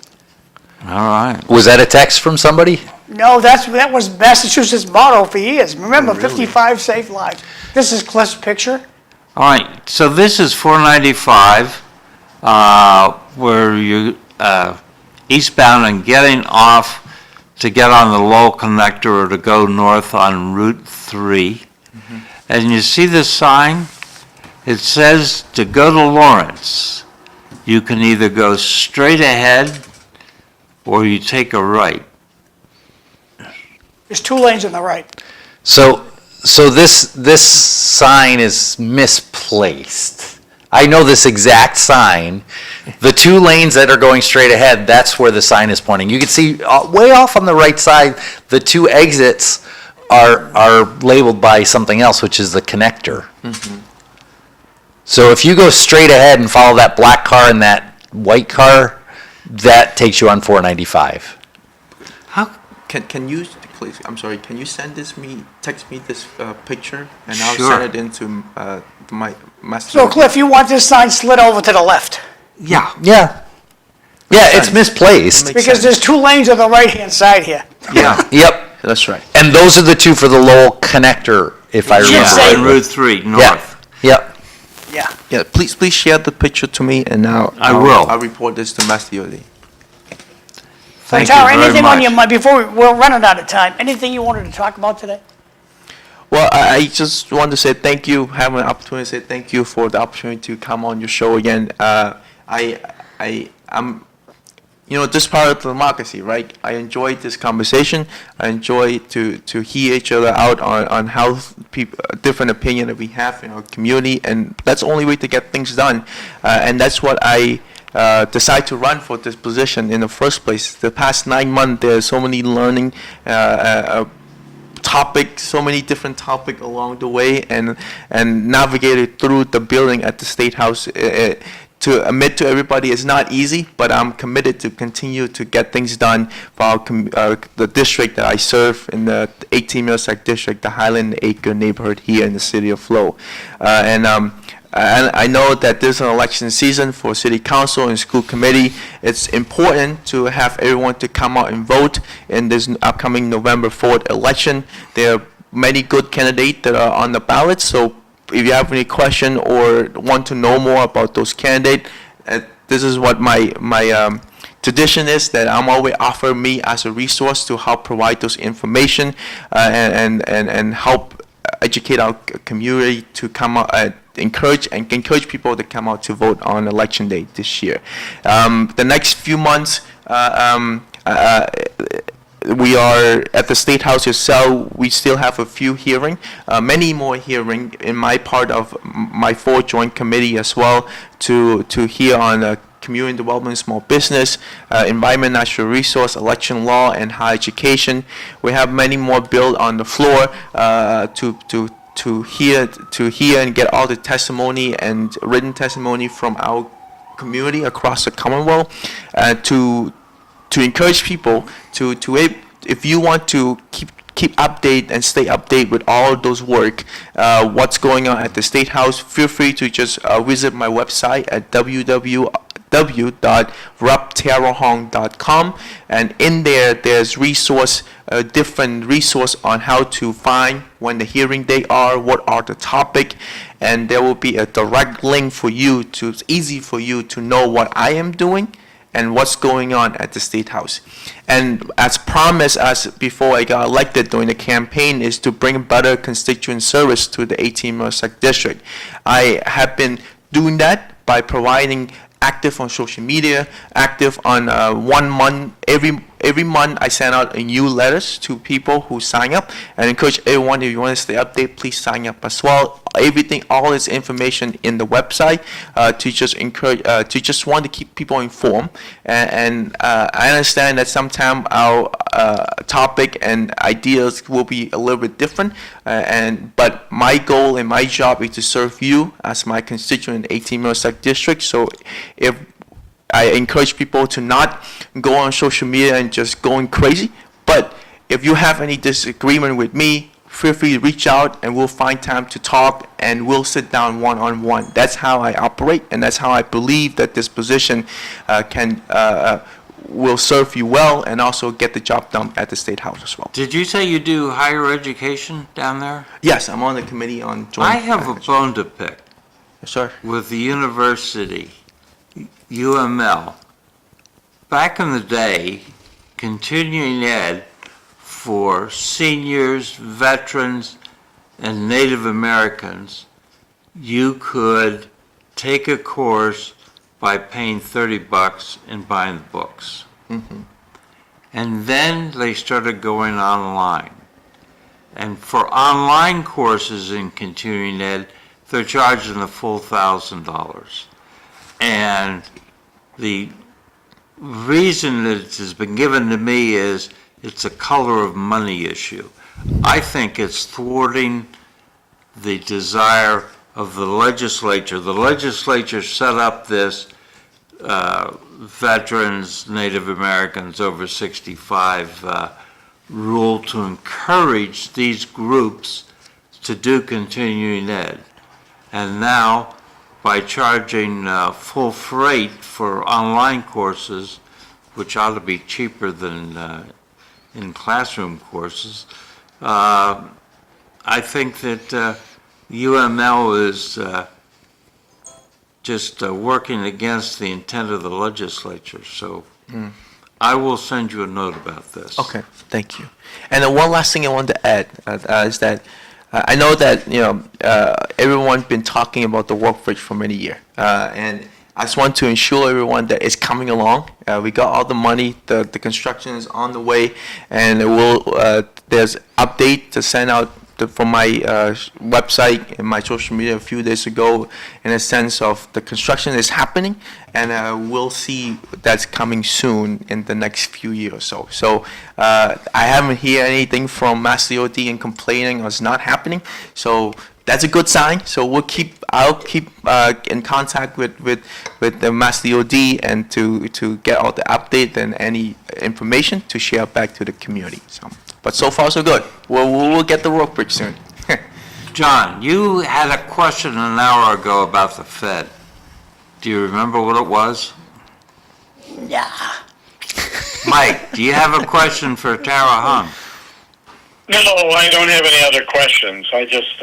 All right. Was that a text from somebody? No, that was Massachusetts' motto for years. Remember, 55 saved lives. This is Cliff's picture. All right, so this is 495, where you eastbound and getting off to get on the Lowell connector or to go north on Route 3. And you see this sign? It says to go to Lawrence, you can either go straight ahead or you take a right. There's 2 lanes on the right. So this sign is misplaced. I know this exact sign. The 2 lanes that are going straight ahead, that's where the sign is pointing. You can see way off on the right side, the 2 exits are labeled by something else, which is the connector. So if you go straight ahead and follow that black car and that white car, that takes you on 495. Can you, please, I'm sorry, can you text me this picture, and I'll Sure. send it into my master. So Cliff, you want this sign slid over to the left? Yeah. Yeah. Yeah, it's misplaced. Makes Because sense. there's 2 lanes on the right-hand side here. Yeah. Yep. That's right. And those are the 2 for the Lowell connector, if I should remember say- On right. Route 3 Yeah. north. Yep. Yeah. Yeah, please share the picture to me, and now I will. I'll report this to Mass DOT. So Thank Tara, you very anything on your much. mind, before, we're running out of time, anything you wanted to talk about today? Well, I just want to say thank you, have an opportunity to say thank you for the opportunity to come on your show again. I'm, this part of democracy, right? I enjoyed this conversation. I enjoy to hear each other out on how people, different opinion that we have in our community, and that's the only way to get things done. And that's what I decide to run for this position in the first place. The past 9 months, there's so many learning topics, so many different topics along the way, and navigated through the building at the State House. To admit to everybody, it's not easy, but I'm committed to continue to get things done for the district that I serve in the 18 Middlesex District, the Highland Acre neighborhood here in the city of Lowell. And I know that there's an election season for city council and school committee. It's important to have everyone to come out and vote in this upcoming November 4th election. There are many good candidates that are on the ballot, so if you have any question or want to know more about those candidates, this is what my tradition is, that I'm always offer me as a resource to help provide those information and help educate our community to come out, encourage people to come out to vote on election day this year. The next few months, we are at the State House itself. We still have a few hearing, many more hearing in my part of my 4 joint committee as well, to hear on community development, small business, environment, natural resource, election law, and higher education. We have many more bills on the floor to hear and get all the testimony and written testimony from our community across the Commonwealth, to encourage people to if you want to keep update and stay update with all of those work, what's going on at the State House, feel free to just visit my website at www.repterrahong.com, and in there's different resource on how to find when the hearing day are, what are the topic, and there will be a direct link for you to, it's easy for you to know what I am doing and what's going on at the State House. And as promised, as before I got elected during the campaign, is to bring better constituent service to the 18 Middlesex District. I have been doing that by providing active on social media, active on 1 month, every month I send out a new letters to people who sign up, and encourage everyone, if you want to stay updated, please sign up as well. Everything, all this information in the website, to just encourage, to just want to keep people informed. And I understand that sometimes our topic and ideas will be a little bit different, but my goal and my job is to serve you as my constituent in 18 Middlesex District. So if I encourage people to not go on social media and just going crazy, but if you have any disagreement with me, feel free to reach out and we'll find time to talk and we'll sit down one-on-one. That's how I operate, and that's how I believe that this position will serve you well and also get the job done at the State House as well. Did you say you do higher education down there? Yes, I'm on the committee on joint. I have a bone to pick Yes, sir. with the university, UML. Back in the day, continuing ed for seniors, veterans, and Native Americans, you could take a course by paying $30 and buying the books. Mm-hmm. And then they started going online. And for online courses in continuing ed, they're charging the full $1,000. And the reason that it has been given to me is it's a color of money issue. I think it's thwarting the desire of the legislature. The legislature set up this veterans, Native Americans over 65 rule to encourage these groups to do continuing ed. And now, by charging full freight for online courses, which ought to be cheaper than in classroom courses, I think that UML is just working against the intent of the legislature. So I will send you a note about this. Okay, thank you. And then one last thing I wanted to add is that I know that everyone's been talking about the work bridge for many years, and I just want to ensure everyone that it's coming along. We got all the money, the construction is on the way, and there's update to send out from my website and my social media a few days ago, in a sense of the construction is happening, and we'll see that's coming soon in the next few years or so. So I haven't heard anything from Mass DOT and complaining it's not happening. So that's a good sign. So I'll keep in contact with the Mass DOT and to get all the update and any information to share back to the community. But so far so good. We'll get the work bridge soon. John, you had a question an hour ago about the Fed. Do you remember what it was? Yeah. Mike, do you have a question for Tara Hung? No, I don't have any other questions. I just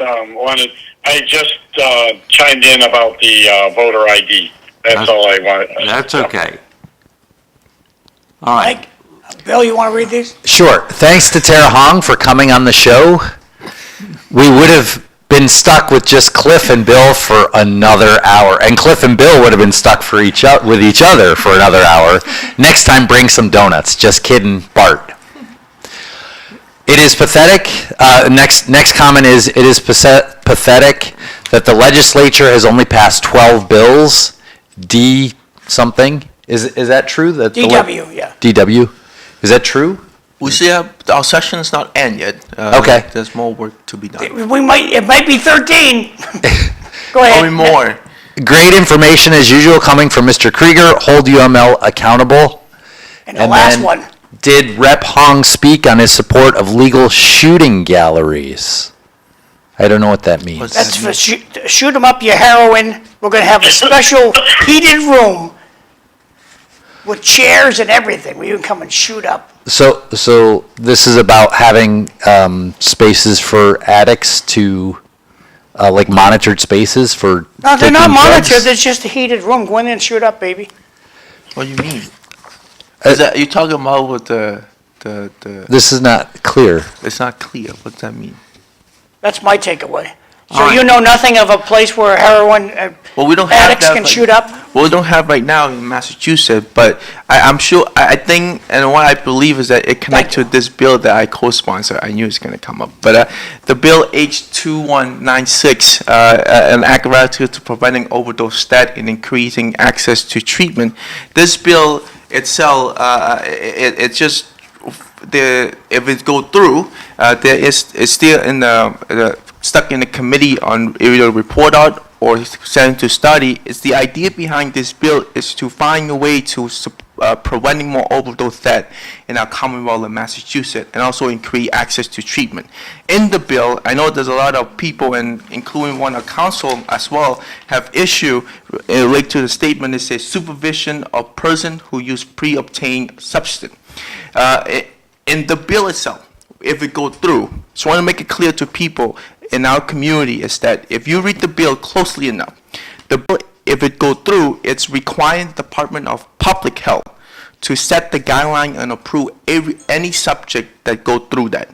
chimed in about the voter ID. That's all I wanted. That's okay. All right. Mike, Bill, you want to read these? Sure. Thanks to Tara Hong for coming on the show. We would have been stuck with just Cliff and Bill for another hour, and Cliff and Bill would have been stuck with each other for another hour. Next time, bring some donuts. Just kidding, Bart. It is pathetic. Next comment is, it is pathetic that the legislature has only passed 12 bills. D something. Is that true? That DW, yeah. DW. Is that true? We see our session's not end yet. Okay. There's more work to be done. It might be 13. Go ahead. Probably more. Great information as usual coming from Mr. Krieger. Hold UML accountable. And the last one. Did Rep. Hong speak on his support of legal shooting galleries? I don't know what that means. That's for shoot 'em up your heroin. We're going to have a special heated room with chairs and everything where you can come and shoot up. So this is about having spaces for addicts to, like monitored spaces for No, they're taking not monitored. drugs? It's just a heated room. Go in there and shoot up, baby. What do you mean? Is that you talking about with the? This is not clear. It's not clear. What does that mean? That's my takeaway. So All right. you know nothing of a place where heroin Well, we don't have addicts that can right- shoot up? Well, we don't have right now in Massachusetts, but I'm sure, I think, and what I believe is that it connects to this bill that I co-sponsor. I knew it's going to come up. But the bill H2196, an act relative to preventing overdose death and increasing access to treatment. This bill itself, it just, if it go through, it's still in stuck in the committee on either report out or sent to study. It's the idea behind this bill is to find a way to preventing more overdose death in our Commonwealth of Massachusetts and also increase access to treatment. In the bill, I know there's a lot of people, and including one of council as well, have issue related to the statement that says supervision of person who use pre-obtained substance. In the bill itself, if it go through, so I want to make it clear to people in our community is that if you read the bill closely enough, the bill, if it go through, it's requiring the Department of Public Health to set the guideline and approve any subject that go through that,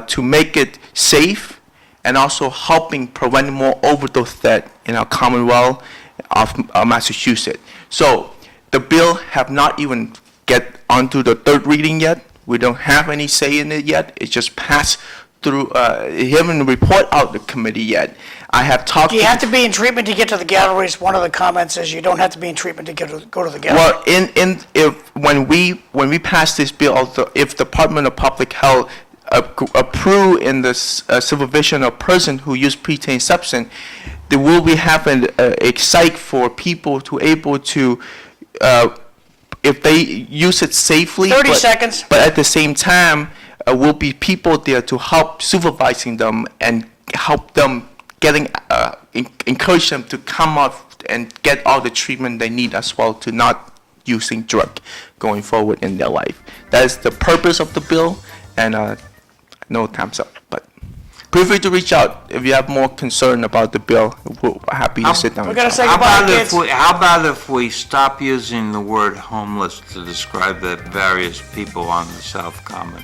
to make it safe and also helping prevent more overdose death in our Commonwealth of Massachusetts. So the bill have not even get onto the third reading yet. We don't have any say in it yet. It's just passed through, haven't report out the committee yet. I have talked. Do you have to be in treatment to get to the galleries? One of the comments is you don't have to be in treatment to go to the gallery. Well, when we pass this bill, if Department of Public Health approve in the supervision of person who use pretain substance, there will be having a site for people to able to, if they use it safely. 30 seconds. But at the same time, will be people there to help supervising them and help them encourage them to come up and get all the treatment they need as well to not using drug going forward in their life. That is the purpose of the bill, and no time's up. But feel free to reach out if you have more concern about the bill. We're happy to sit down. We're gonna and say talk. goodbye, kids. How about if we stop using the word homeless to describe the various people on the South Common?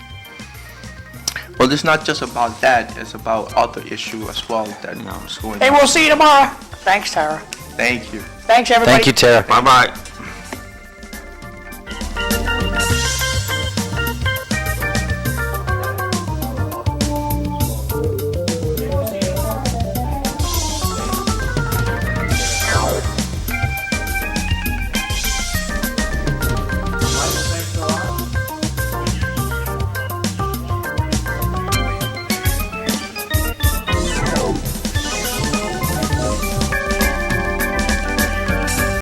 Well, it's not just about that. It's about other issue as well that is going Hey, on. we'll see you tomorrow. Thanks, Tara. Thank you. Thanks, everybody. Thank you, Tara. Bye-bye.